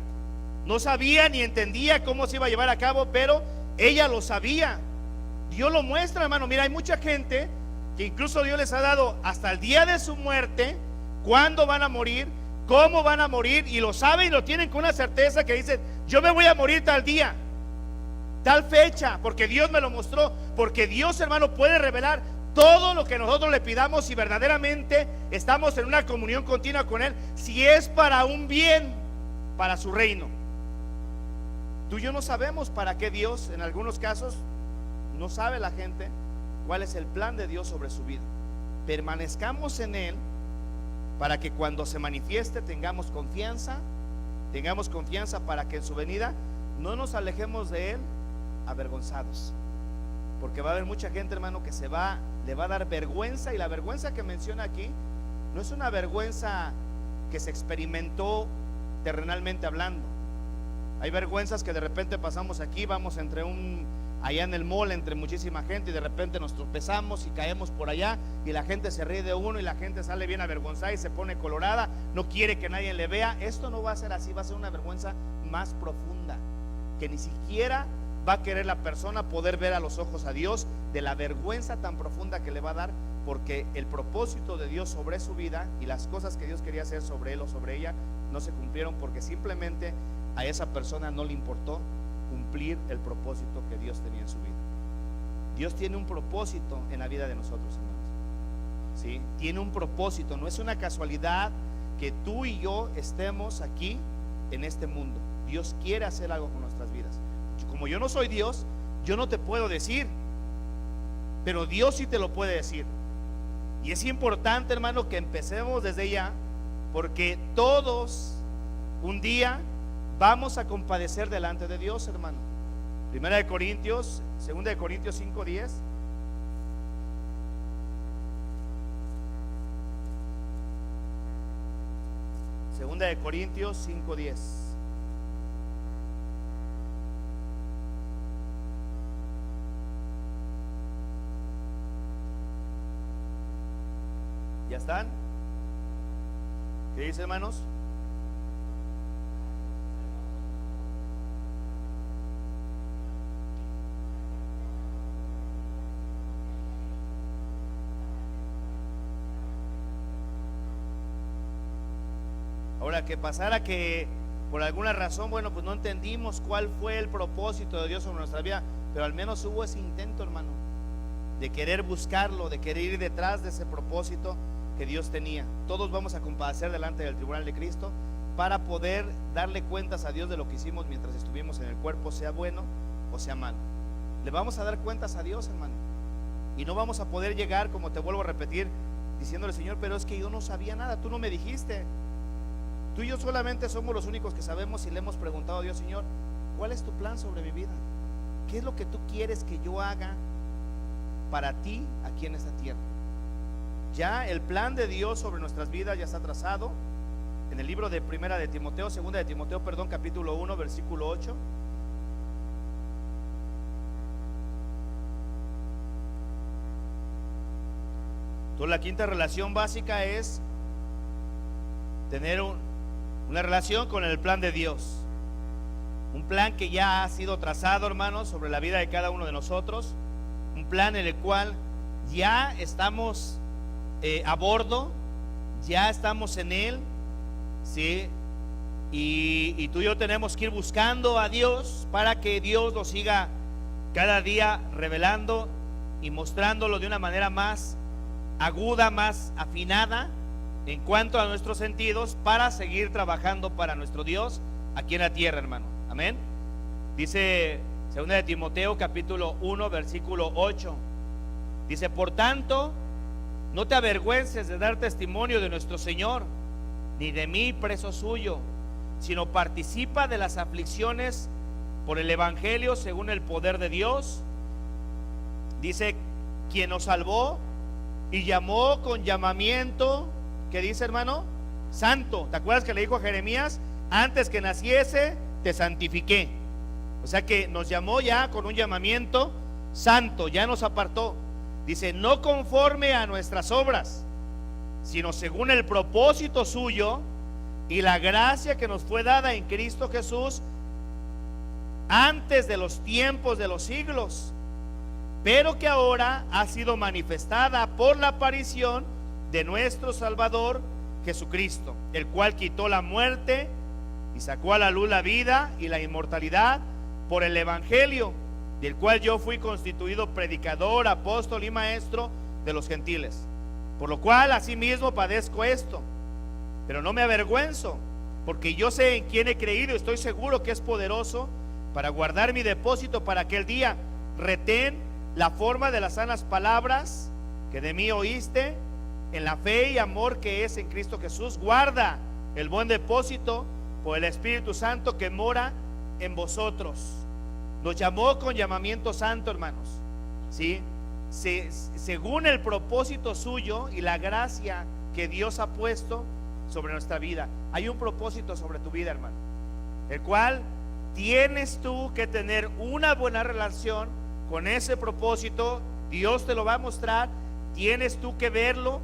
No sabía ni entendía cómo se iba a llevar a cabo, pero ella lo sabía. Dios lo muestra, hermano. Mira, hay mucha gente que incluso Dios les ha dado hasta el día de su muerte, cuándo van a morir, cómo van a morir, y lo saben y lo tienen con una certeza, que dicen: yo me voy a morir tal día, tal fecha, porque Dios me lo mostró. Porque Dios, hermano, puede revelar todo lo que nosotros le pidamos, si verdaderamente estamos en una comunión continua con Él, si es para un bien, para su reino. Tú y yo no sabemos para qué Dios, en algunos casos no sabe la gente cuál es el plan de Dios sobre su vida. Permanezcamos en Él para que cuando se manifieste tengamos confianza para que en su venida no nos alejemos de Él avergonzados. Porque va a haber mucha gente, hermano, que le va a dar vergüenza, y la vergüenza que menciona aquí no es una vergüenza que se experimentó terrenalmente hablando. Hay vergüenzas que de repente pasamos aquí, vamos allá en el mall entre muchísima gente, y de repente nos tropezamos y caemos por allá, y la gente se ríe de uno, y la gente sale bien avergonzada y se pone colorada, no quiere que nadie le vea. Esto no va a ser así, va a ser una vergüenza más profunda, que ni siquiera va a querer la persona poder ver a los ojos a Dios, de la vergüenza tan profunda que le va a dar, porque el propósito de Dios sobre su vida y las cosas que Dios quería hacer sobre él o sobre ella no se cumplieron, porque simplemente a esa persona no le importó cumplir el propósito que Dios tenía en su vida. Dios tiene un propósito en la vida de nosotros, hermanos. ¿Sí? Tiene un propósito, no es una casualidad que tú y yo estemos aquí en este mundo. Dios quiere hacer algo con nuestras vidas. Como yo no soy Dios, yo no te puedo decir, pero Dios sí te lo puede decir. Y es importante, hermano, que empecemos desde ya, porque todos un día vamos a compadecer delante de Dios, hermano. Segunda de Corintios 5:10. Segunda de Corintios 5:10. ¿Ya están? ¿Qué dice, hermanos? Ahora, que pasara que por alguna razón, bueno, pues no entendimos cuál fue el propósito de Dios sobre nuestra vida, pero al menos hubo ese intento, hermano, de querer buscarlo, de querer ir detrás de ese propósito que Dios tenía. Todos vamos a compadecer delante del tribunal de Cristo para poder darle cuentas a Dios de lo que hicimos mientras estuvimos en el cuerpo, sea bueno o sea malo. Le vamos a dar cuentas a Dios, hermano, y no vamos a poder llegar, como te vuelvo a repetir, diciéndole: Señor, pero es que yo no sabía nada, tú no me dijiste. Tú y yo solamente somos los únicos que sabemos, y le hemos preguntado a Dios: Señor, ¿cuál es tu plan sobre mi vida? ¿Qué es lo que tú quieres que yo haga para ti aquí en esta tierra? Ya el plan de Dios sobre nuestras vidas ya está trazado en el libro de Segunda de Timoteo, capítulo 1, versículo 8. Entonces, la quinta relación básica es tener una relación con el plan de Dios, un plan que ya ha sido trazado, hermanos, sobre la vida de cada uno de nosotros, un plan en el cual ya estamos a bordo, ya estamos en él, ¿sí? Y tú y yo tenemos que ir buscando a Dios para que Dios nos siga cada día revelando y mostrándolo de una manera más aguda, más afinada en cuanto a nuestros sentidos, para seguir trabajando para nuestro Dios aquí en la tierra, hermano. Amén. Dice Segunda de Timoteo capítulo 1 versículo 8. Dice: por tanto, no te avergüences de dar testimonio de nuestro Señor, ni de mí, preso suyo, sino participa de las aflicciones por el evangelio según el poder de Dios. Dice: quien nos salvó y llamó con llamamiento, ¿qué dice, hermano? Santo. ¿Te acuerdas que le dijo a Jeremías: antes que naciese te santifiqué? O sea que nos llamó ya con un llamamiento santo, ya nos apartó. Dice: no conforme a nuestras obras, sino según el propósito suyo y la gracia que nos fue dada en Cristo Jesús antes de los tiempos de los siglos, pero que ahora ha sido manifestada por la aparición de nuestro Salvador Jesucristo, el cual quitó la muerte y sacó a la luz la vida y la inmortalidad por el evangelio, del cual yo fui constituido predicador, apóstol y maestro de los gentiles, por lo cual asimismo padezco esto, pero no me avergüenzo, porque yo sé en quién he creído y estoy seguro que es poderoso para guardar mi depósito para aquel día. Retén la forma de las sanas palabras que de mí oíste en la fe y amor que es en Cristo Jesús, guarda el buen depósito por el Espíritu Santo que mora en vosotros. Nos llamó con llamamiento santo, hermanos, ¿sí? Según el propósito suyo y la gracia que Dios ha puesto sobre nuestra vida. Hay un propósito sobre tu vida, hermano, el cual tienes tú que tener una buena relación con ese propósito. Dios te lo va a mostrar, tienes tú que verlo.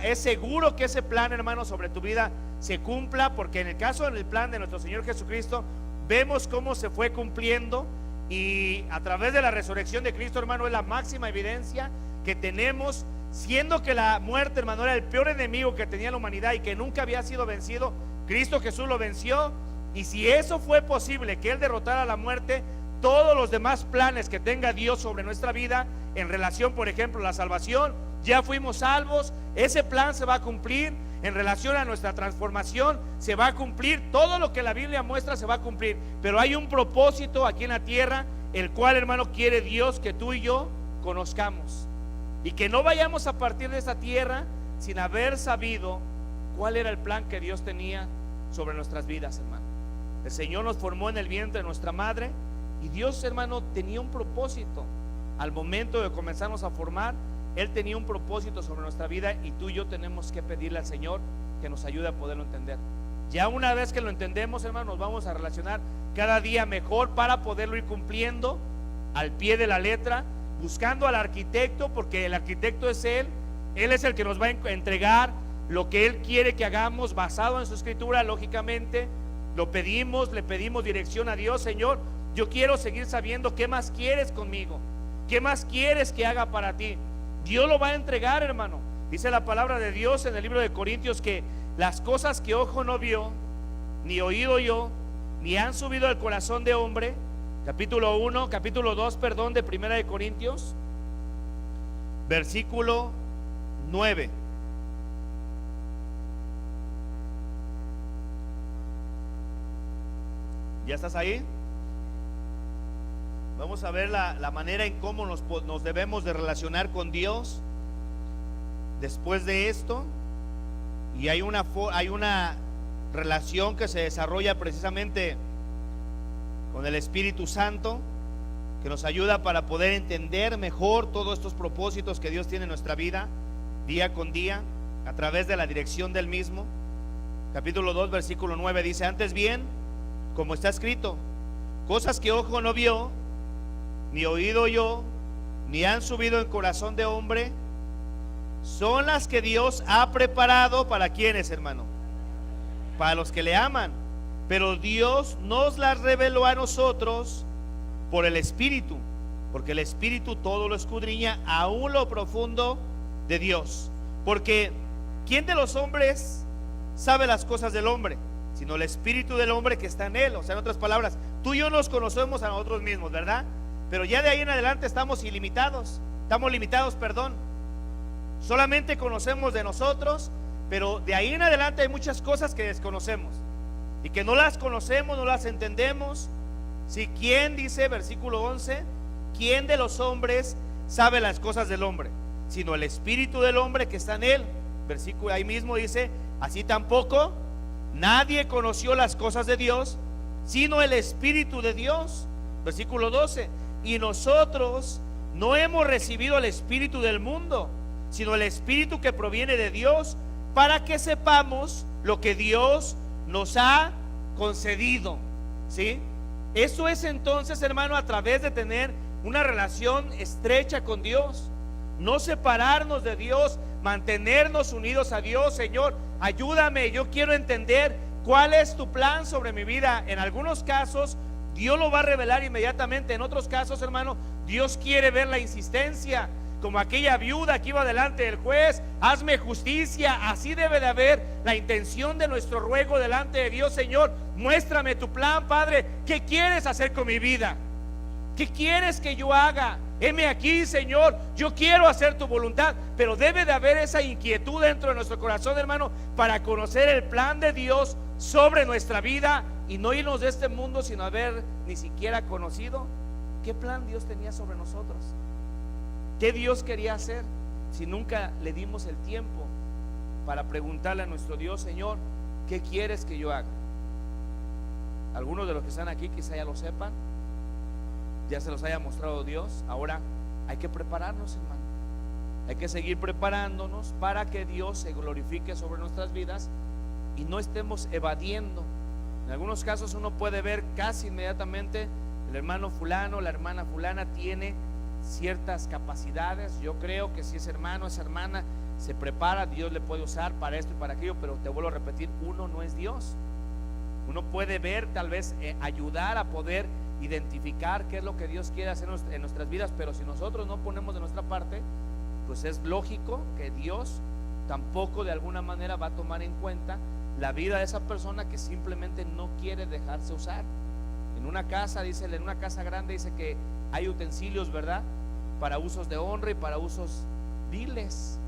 Es seguro que ese plan, hermano, sobre tu vida se cumpla, porque en el caso del plan de nuestro Señor Jesucristo, vemos cómo se fue cumpliendo, y a través de la resurrección de Cristo, hermano, es la máxima evidencia que tenemos, siendo que la muerte, hermano, era el peor enemigo que tenía la humanidad y que nunca había sido vencido. Cristo Jesús lo venció, y si eso fue posible, que Él derrotara la muerte, todos los demás planes que tenga Dios sobre nuestra vida, en relación, por ejemplo, a la salvación, ya fuimos salvos, ese plan se va a cumplir. En relación a nuestra transformación, se va a cumplir. Todo lo que la Biblia muestra se va a cumplir. Pero hay un propósito aquí en la tierra, el cual, hermano, quiere Dios que tú y yo conozcamos, y que no vayamos a partir de esta tierra sin haber sabido cuál era el plan que Dios tenía sobre nuestras vidas, hermano. El Señor nos formó en el vientre de nuestra madre, y Dios, hermano, tenía un propósito. Al momento de comenzarnos a formar, Él tenía un propósito sobre nuestra vida, y tú y yo tenemos que pedirle al Señor que nos ayude a poderlo entender. Ya una vez que lo entendemos, hermano, nos vamos a relacionar cada día mejor para poderlo ir cumpliendo al pie de la letra, buscando al arquitecto, porque el arquitecto es Él. Él es el que nos va a entregar lo que Él quiere que hagamos basado en su escritura. Lógicamente lo pedimos, le pedimos dirección a Dios. Señor, yo quiero seguir sabiendo qué más quieres conmigo, qué más quieres que haga para ti. Dios lo va a entregar, hermano. Dice la palabra de Dios en el libro de Corintios que las cosas que ojo no vio, ni oído yo, ni han subido al corazón de hombre. Capítulo 2, perdón, de Primera de Corintios, versículo 9. ¿Ya estás ahí? Vamos a ver la manera en cómo nos debemos de relacionar con Dios después de esto. Y hay una relación que se desarrolla precisamente con el Espíritu Santo, que nos ayuda para poder entender mejor todos estos propósitos que Dios tiene en nuestra vida día con día, a través de la dirección del mismo. Capítulo 2, versículo 9 dice: antes bien, como está escrito, cosas que ojo no vio, ni oído oyó, ni han subido en corazón de hombre, son las que Dios ha preparado. ¿Para quiénes, hermano? Para los que le aman. Pero Dios nos las reveló a nosotros por el Espíritu, porque el Espíritu todo lo escudriña, aún lo profundo de Dios. Porque ¿quién de los hombres sabe las cosas del hombre? Sino el Espíritu del hombre que está en él. O sea, en otras palabras, tú y yo nos conocemos a nosotros mismos, ¿verdad? Pero ya de ahí en adelante estamos limitados. Solamente conocemos de nosotros, pero de ahí en adelante hay muchas cosas que desconocemos y que no las conocemos, no las entendemos. Si ¿quién, dice versículo 11, quién de los hombres sabe las cosas del hombre? Sino el Espíritu del hombre que está en él. Versículo ahí mismo dice: así tampoco nadie conoció las cosas de Dios, sino el Espíritu de Dios. Versículo 12: y nosotros no hemos recibido el espíritu del mundo, sino el Espíritu que proviene de Dios, para que sepamos lo que Dios nos ha concedido. ¿Sí? Eso es entonces, hermano, a través de tener una relación estrecha con Dios, no separarnos de Dios, mantenernos unidos a Dios. Señor, ayúdame, yo quiero entender cuál es tu plan sobre mi vida. En algunos casos Dios lo va a revelar inmediatamente. En otros casos, hermano, Dios quiere ver la insistencia, como aquella viuda que iba delante del juez: hazme justicia. Así debe de haber la intención de nuestro ruego delante de Dios. Señor, muéstrame tu plan, Padre. ¿Qué quieres hacer con mi vida? ¿Qué quieres que yo haga? Heme aquí, Señor, yo quiero hacer tu voluntad. Pero debe de haber esa inquietud dentro de nuestro corazón, hermano, para conocer el plan de Dios sobre nuestra vida, y no irnos de este mundo sin haber ni siquiera conocido qué plan Dios tenía sobre nosotros, qué Dios quería hacer, si nunca le dimos el tiempo para preguntarle a nuestro Dios: Señor, ¿qué quieres que yo haga? Algunos de los que están aquí quizá ya lo sepan, ya se los haya mostrado Dios. Ahora hay que prepararnos, hermano. Hay que seguir preparándonos para que Dios se glorifique sobre nuestras vidas y no estemos evadiendo. En algunos casos uno puede ver casi inmediatamente: el hermano fulano, la hermana fulana tiene ciertas capacidades. Yo creo que si ese hermano, esa hermana se prepara, Dios le puede usar para esto y para aquello. Pero te vuelvo a repetir, uno no es Dios. Uno puede ver, tal vez ayudar a poder identificar qué es lo que Dios quiere hacer en nuestras vidas, pero si nosotros no ponemos de nuestra parte, pues es lógico que Dios tampoco de alguna manera va a tomar en cuenta la vida de esa persona que simplemente no quiere dejarse usar. En una casa, dice, en una casa grande dice que hay utensilios, ¿verdad?, para usos de honra y para usos viles.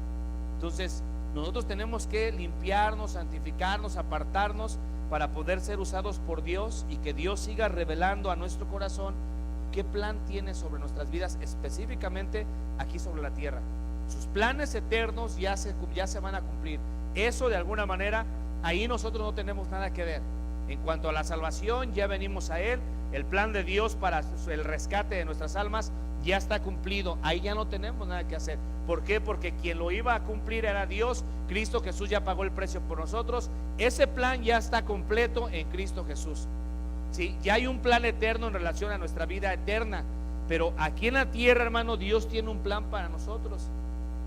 Entonces nosotros tenemos que limpiarnos, santificarnos, apartarnos para poder ser usados por Dios y que Dios siga revelando a nuestro corazón qué plan tiene sobre nuestras vidas, específicamente aquí sobre la tierra. Sus planes eternos ya se van a cumplir. Eso de alguna manera, ahí nosotros no tenemos nada que ver. En cuanto a la salvación, ya venimos a Él. El plan de Dios para el rescate de nuestras almas ya está cumplido. Ahí ya no tenemos nada que hacer. ¿Por qué? Porque quien lo iba a cumplir era Dios. Cristo Jesús ya pagó el precio por nosotros. Ese plan ya está completo en Cristo Jesús. Sí, ya hay un plan eterno en relación a nuestra vida eterna. Pero aquí en la tierra, hermano, Dios tiene un plan para nosotros.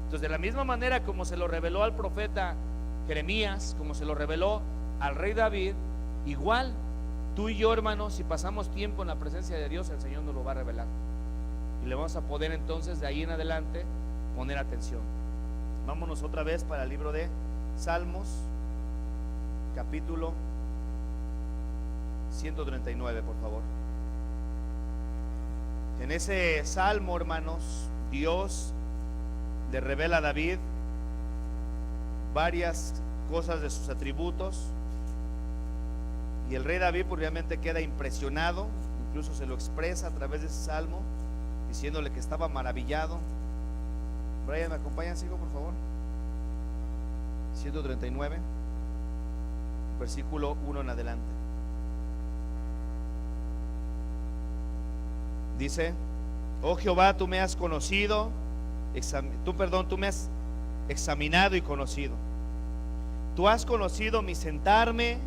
Entonces, de la misma manera como se lo reveló al profeta Jeremías, como se lo reveló al rey David, igual tú y yo, hermano, si pasamos tiempo en la presencia de Dios, el Señor nos lo va a revelar y le vamos a poder entonces de ahí en adelante poner atención. Vámonos otra vez para el libro de Salmos, capítulo 139, por favor. En ese salmo, hermanos, Dios le revela a David varias cosas de sus atributos, y el rey David obviamente queda impresionado. Incluso se lo expresa a través de ese salmo, diciéndole que estaba maravillado. Brian, ¿me acompañan? Sigo, por favor. 139, versículo 1 en adelante. Dice: oh Jehová, tú me has conocido, tú me has examinado y conocido. Tú has conocido mi sentarme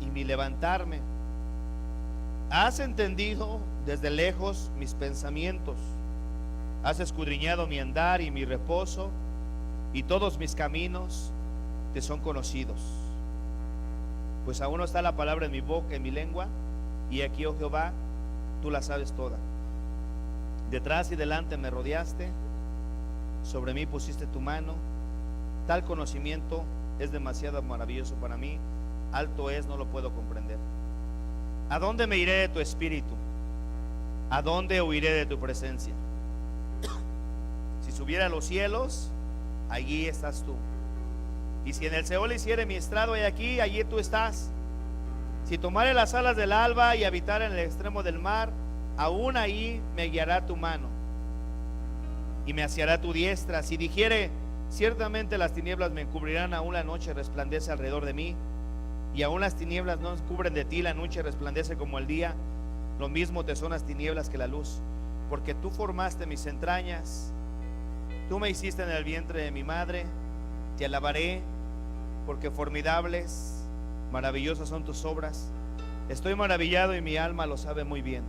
y mi levantarme. Has entendido desde lejos mis pensamientos. Has escudriñado mi andar y mi reposo, y todos mis caminos te son conocidos. Pues aún no está la palabra en mi boca, en mi lengua, y aquí, oh Jehová, tú la sabes toda. Detrás y delante me rodeaste, sobre mí pusiste tu mano. Tal conocimiento es demasiado maravilloso para mí, alto es, no lo puedo comprender. ¿A dónde me iré de tu espíritu? ¿A dónde huiré de tu presencia? Si subiera a los cielos, allí estás tú. Y si en el Seol hiciere mi estrado, y aquí, allí tú estás. Si tomare las alas del alba y habitar en el extremo del mar, aún ahí me guiará tu mano y me asiará tu diestra. Si dijere, ciertamente las tinieblas me encubrirán, aún la noche resplandece alrededor de mí, y aún las tinieblas no cubren de ti, la noche resplandece como el día, lo mismo te son las tinieblas que la luz. Porque tú formaste mis entrañas, tú me hiciste en el vientre de mi madre. Te alabaré, porque formidables, maravillosas son tus obras. Estoy maravillado y mi alma lo sabe muy bien.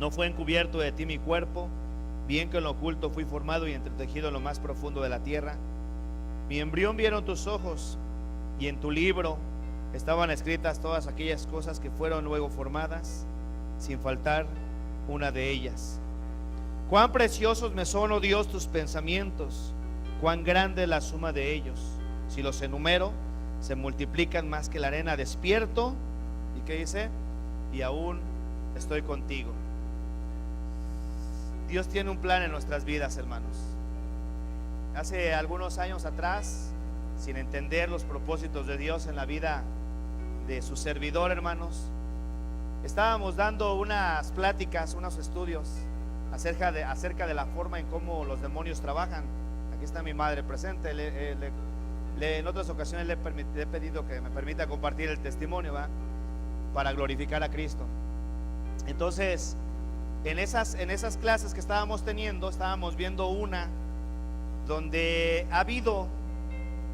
No fue encubierto de ti mi cuerpo, bien que en lo oculto fui formado y entretejido en lo más profundo de la tierra. Mi embrión vieron tus ojos, y en tu libro estaban escritas todas aquellas cosas que fueron luego formadas, sin faltar una de ellas. Cuán preciosos me son, oh Dios, tus pensamientos, cuán grande la suma de ellos. Si los enumero, se multiplican más que la arena. Despierto, ¿y qué dice? Y aún estoy contigo. Dios tiene un plan en nuestras vidas, hermanos. Hace algunos años atrás, sin entender los propósitos de Dios en la vida de su servidor, hermanos, estábamos dando unas pláticas, unos estudios acerca de la forma en cómo los demonios trabajan. Aquí está mi madre presente. En otras ocasiones le he pedido que me permita compartir el testimonio, ¿va? Para glorificar a Cristo. Entonces, en esas clases que estábamos teniendo, estábamos viendo una donde ha habido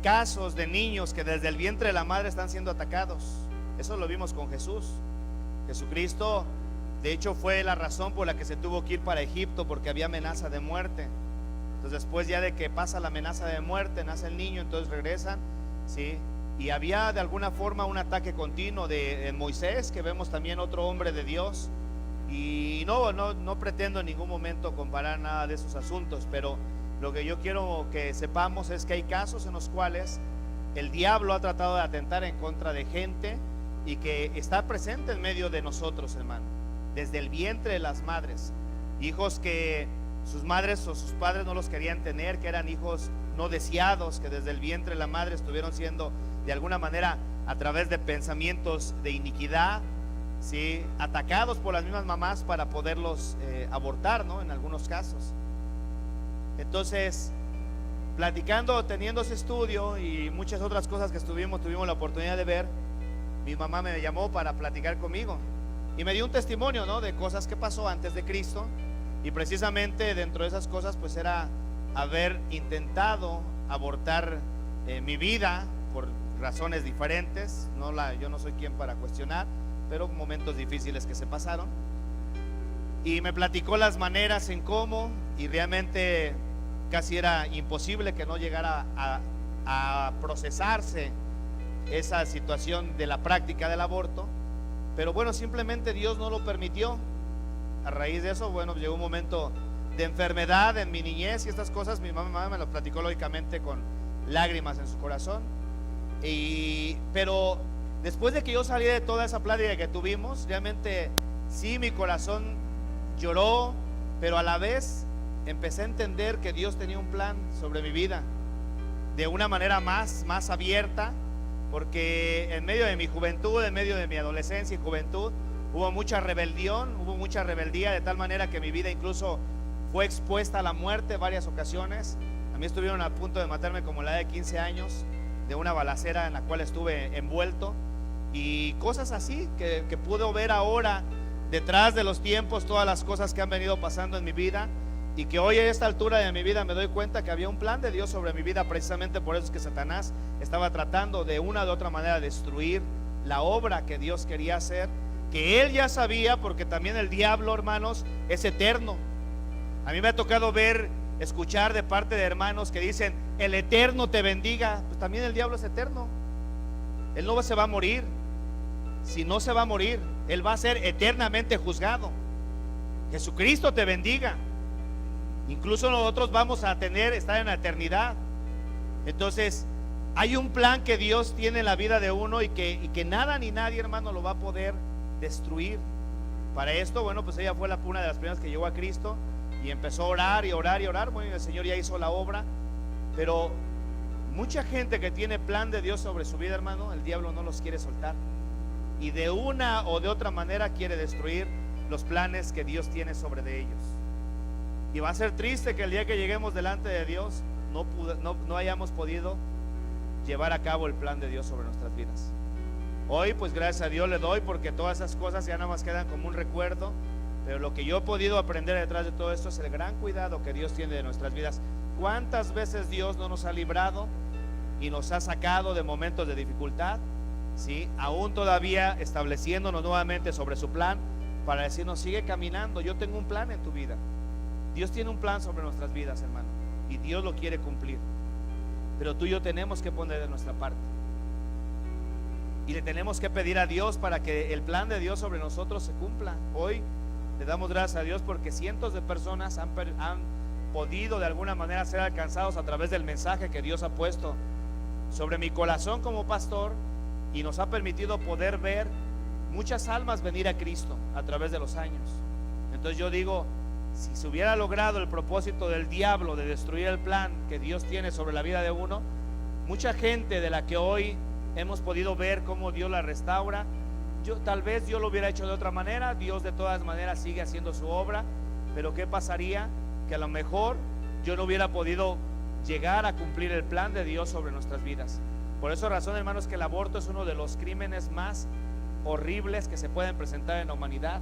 casos de niños que desde el vientre de la madre están siendo atacados. Eso lo vimos con Jesús. Jesucristo, de hecho, fue la razón por la que se tuvo que ir para Egipto, porque había amenaza de muerte. Entonces, después ya de que pasa la amenaza de muerte, nace el niño, entonces regresan, ¿sí? Y había de alguna forma un ataque continuo de Moisés, que vemos también otro hombre de Dios. Y no pretendo en ningún momento comparar nada de esos asuntos, pero lo que yo quiero que sepamos es que hay casos en los cuales el diablo ha tratado de atentar en contra de gente y que está presente en medio de nosotros, hermano, desde el vientre de las madres. Hijos que sus madres o sus padres no los querían tener, que eran hijos no deseados, que desde el vientre de la madre estuvieron siendo de alguna manera, a través de pensamientos de iniquidad, ¿sí?, atacados por las mismas mamás para poderlos abortar, ¿no? En algunos casos. Entonces, platicando, teniendo ese estudio y muchas otras cosas que tuvimos la oportunidad de ver, mi mamá me llamó para platicar conmigo y me dio un testimonio, ¿no?, de cosas que pasó antes de Cristo. Y precisamente dentro de esas cosas pues era haber intentado abortar mi vida por razones diferentes. Yo no soy quien para cuestionar, pero momentos difíciles que se pasaron. Y me platicó las maneras en cómo, y realmente casi era imposible que no llegara a procesarse esa situación de la práctica del aborto. Pero bueno, simplemente Dios no lo permitió. A raíz de eso, bueno, llegó un momento de enfermedad en mi niñez y estas cosas. Mi mamá me lo platicó lógicamente con lágrimas en su corazón. Pero después de que yo salí de toda esa plática que tuvimos, realmente sí, mi corazón lloró, pero a la vez empecé a entender que Dios tenía un plan sobre mi vida de una manera más abierta, porque en medio de mi juventud, en medio de mi adolescencia y juventud, hubo mucha rebeldía, de tal manera que mi vida incluso fue expuesta a la muerte en varias ocasiones. A mí estuvieron a punto de matarme como a la edad de 15 años de una balacera en la cual estuve envuelto, y cosas así que puedo ver ahora detrás de los tiempos, todas las cosas que han venido pasando en mi vida, y que hoy a esta altura de mi vida me doy cuenta que había un plan de Dios sobre mi vida. Precisamente por eso es que Satanás estaba tratando de una u otra manera destruir la obra que Dios quería hacer, que él ya sabía, porque también el diablo, hermanos, es eterno. A mí me ha tocado escuchar de parte de hermanos que dicen: el eterno te bendiga. Pues también el diablo es eterno. Él no se va a morir. Si no se va a morir, él va a ser eternamente juzgado. Jesucristo te bendiga. Incluso nosotros vamos a estar en la eternidad. Entonces, hay un plan que Dios tiene en la vida de uno y que nada ni nadie, hermano, lo va a poder destruir. Para esto, bueno, pues ella fue una de las primeras que llegó a Cristo y empezó a orar y orar y orar. Bueno, el Señor ya hizo la obra, pero mucha gente que tiene plan de Dios sobre su vida, hermano, el diablo no los quiere soltar, y de una o de otra manera quiere destruir los planes que Dios tiene sobre de ellos. Y va a ser triste que el día que lleguemos delante de Dios no hayamos podido llevar a cabo el plan de Dios sobre nuestras vidas. Hoy pues gracias a Dios le doy, porque todas esas cosas ya nada más quedan como un recuerdo, pero lo que yo he podido aprender detrás de todo esto es el gran cuidado que Dios tiene de nuestras vidas. ¿Cuántas veces Dios no nos ha librado y nos ha sacado de momentos de dificultad? ¿Sí? Aún todavía estableciéndonos nuevamente sobre su plan, para decirnos: sigue caminando, yo tengo un plan en tu vida. Dios tiene un plan sobre nuestras vidas, hermano, y Dios lo quiere cumplir, pero tú y yo tenemos que poner de nuestra parte, y le tenemos que pedir a Dios para que el plan de Dios sobre nosotros se cumpla. Hoy le damos gracias a Dios porque cientos de personas han podido de alguna manera ser alcanzados a través del mensaje que Dios ha puesto sobre mi corazón como pastor, y nos ha permitido poder ver muchas almas venir a Cristo a través de los años. Entonces yo digo, si se hubiera logrado el propósito del diablo de destruir el plan que Dios tiene sobre la vida de uno, mucha gente de la que hoy hemos podido ver cómo Dios la restaura, tal vez yo lo hubiera hecho de otra manera. Dios de todas maneras sigue haciendo su obra, pero ¿qué pasaría? Que a lo mejor yo no hubiera podido llegar a cumplir el plan de Dios sobre nuestras vidas. Por esa razón, hermanos, que el aborto es uno de los crímenes más horribles que se pueden presentar en la humanidad,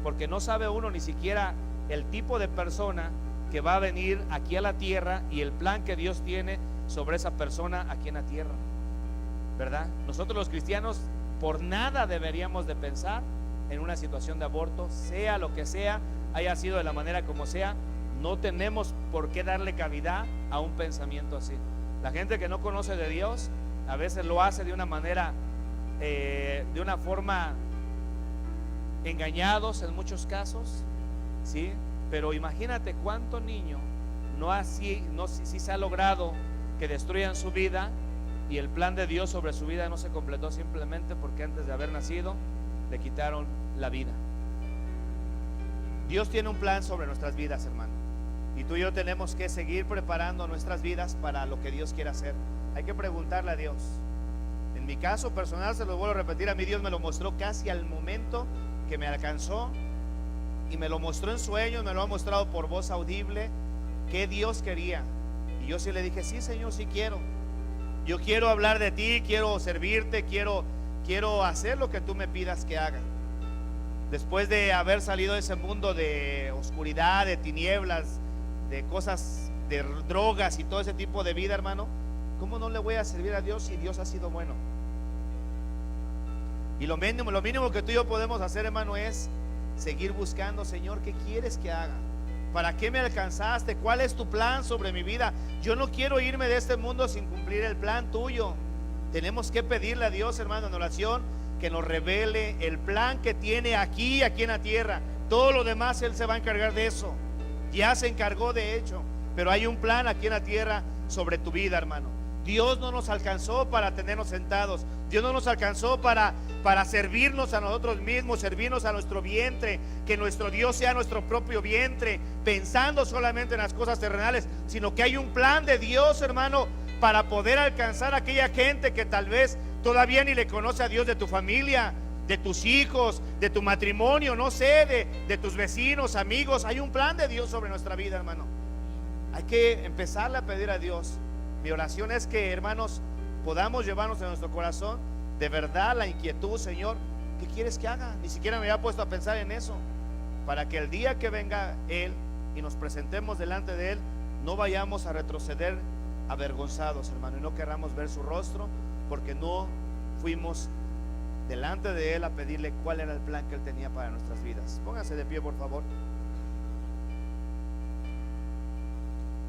porque no sabe uno ni siquiera el tipo de persona que va a venir aquí a la tierra y el plan que Dios tiene sobre esa persona aquí en la tierra, ¿verdad? Nosotros los cristianos por nada deberíamos de pensar en una situación de aborto, sea lo que sea, haya sido de la manera como sea. No tenemos por qué darle cavidad a un pensamiento así. La gente que no conoce de Dios a veces lo hace de una manera, de una forma engañados en muchos casos, ¿sí? Pero imagínate cuánto niño sí se ha logrado que destruyan su vida y el plan de Dios sobre su vida no se completó simplemente porque antes de haber nacido le quitaron la vida. Dios tiene un plan sobre nuestras vidas, hermano, y tú y yo tenemos que seguir preparando nuestras vidas para lo que Dios quiere hacer. Hay que preguntarle a Dios. En mi caso personal, se lo vuelvo a repetir, a mí Dios me lo mostró casi al momento que me alcanzó, y me lo mostró en sueños, me lo ha mostrado por voz audible, que Dios quería. Y yo sí le dije, sí, Señor, sí quiero. Yo quiero hablar de ti, quiero servirte, quiero hacer lo que tú me pidas que haga. Después de haber salido de ese mundo de oscuridad, de tinieblas, de cosas, de drogas y todo ese tipo de vida, hermano, ¿cómo no le voy a servir a Dios si Dios ha sido bueno? Y lo mínimo que tú y yo podemos hacer, hermano, es seguir buscando, Señor, ¿qué quieres que haga? ¿Para qué me alcanzaste? ¿Cuál es tu plan sobre mi vida? Yo no quiero irme de este mundo sin cumplir el plan tuyo. Tenemos que pedirle a Dios, hermano, en oración, que nos revele el plan que tiene aquí en la tierra. Todo lo demás Él se va a encargar de eso. Ya se encargó de hecho, pero hay un plan aquí en la tierra sobre tu vida, hermano. Dios no nos alcanzó para tenernos sentados. Dios no nos alcanzó para servirnos a nosotros mismos, servirnos a nuestro vientre, que nuestro Dios sea nuestro propio vientre, pensando solamente en las cosas terrenales, sino que hay un plan de Dios, hermano, para poder alcanzar a aquella gente que tal vez todavía ni le conoce a Dios, de tu familia, de tus hijos, de tu matrimonio, no sé, de tus vecinos, amigos. Hay un plan de Dios sobre nuestra vida, hermano. Hay que empezarle a pedir a Dios. Mi oración es que, hermanos, podamos llevarnos en nuestro corazón de verdad la inquietud, Señor, ¿qué quieres que haga? Ni siquiera me había puesto a pensar en eso, para que el día que venga Él y nos presentemos delante de Él, no vayamos a retroceder avergonzados, hermano, y no querramos ver su rostro, porque no fuimos delante de Él a pedirle cuál era el plan que Él tenía para nuestras vidas. Pónganse de pie, por favor.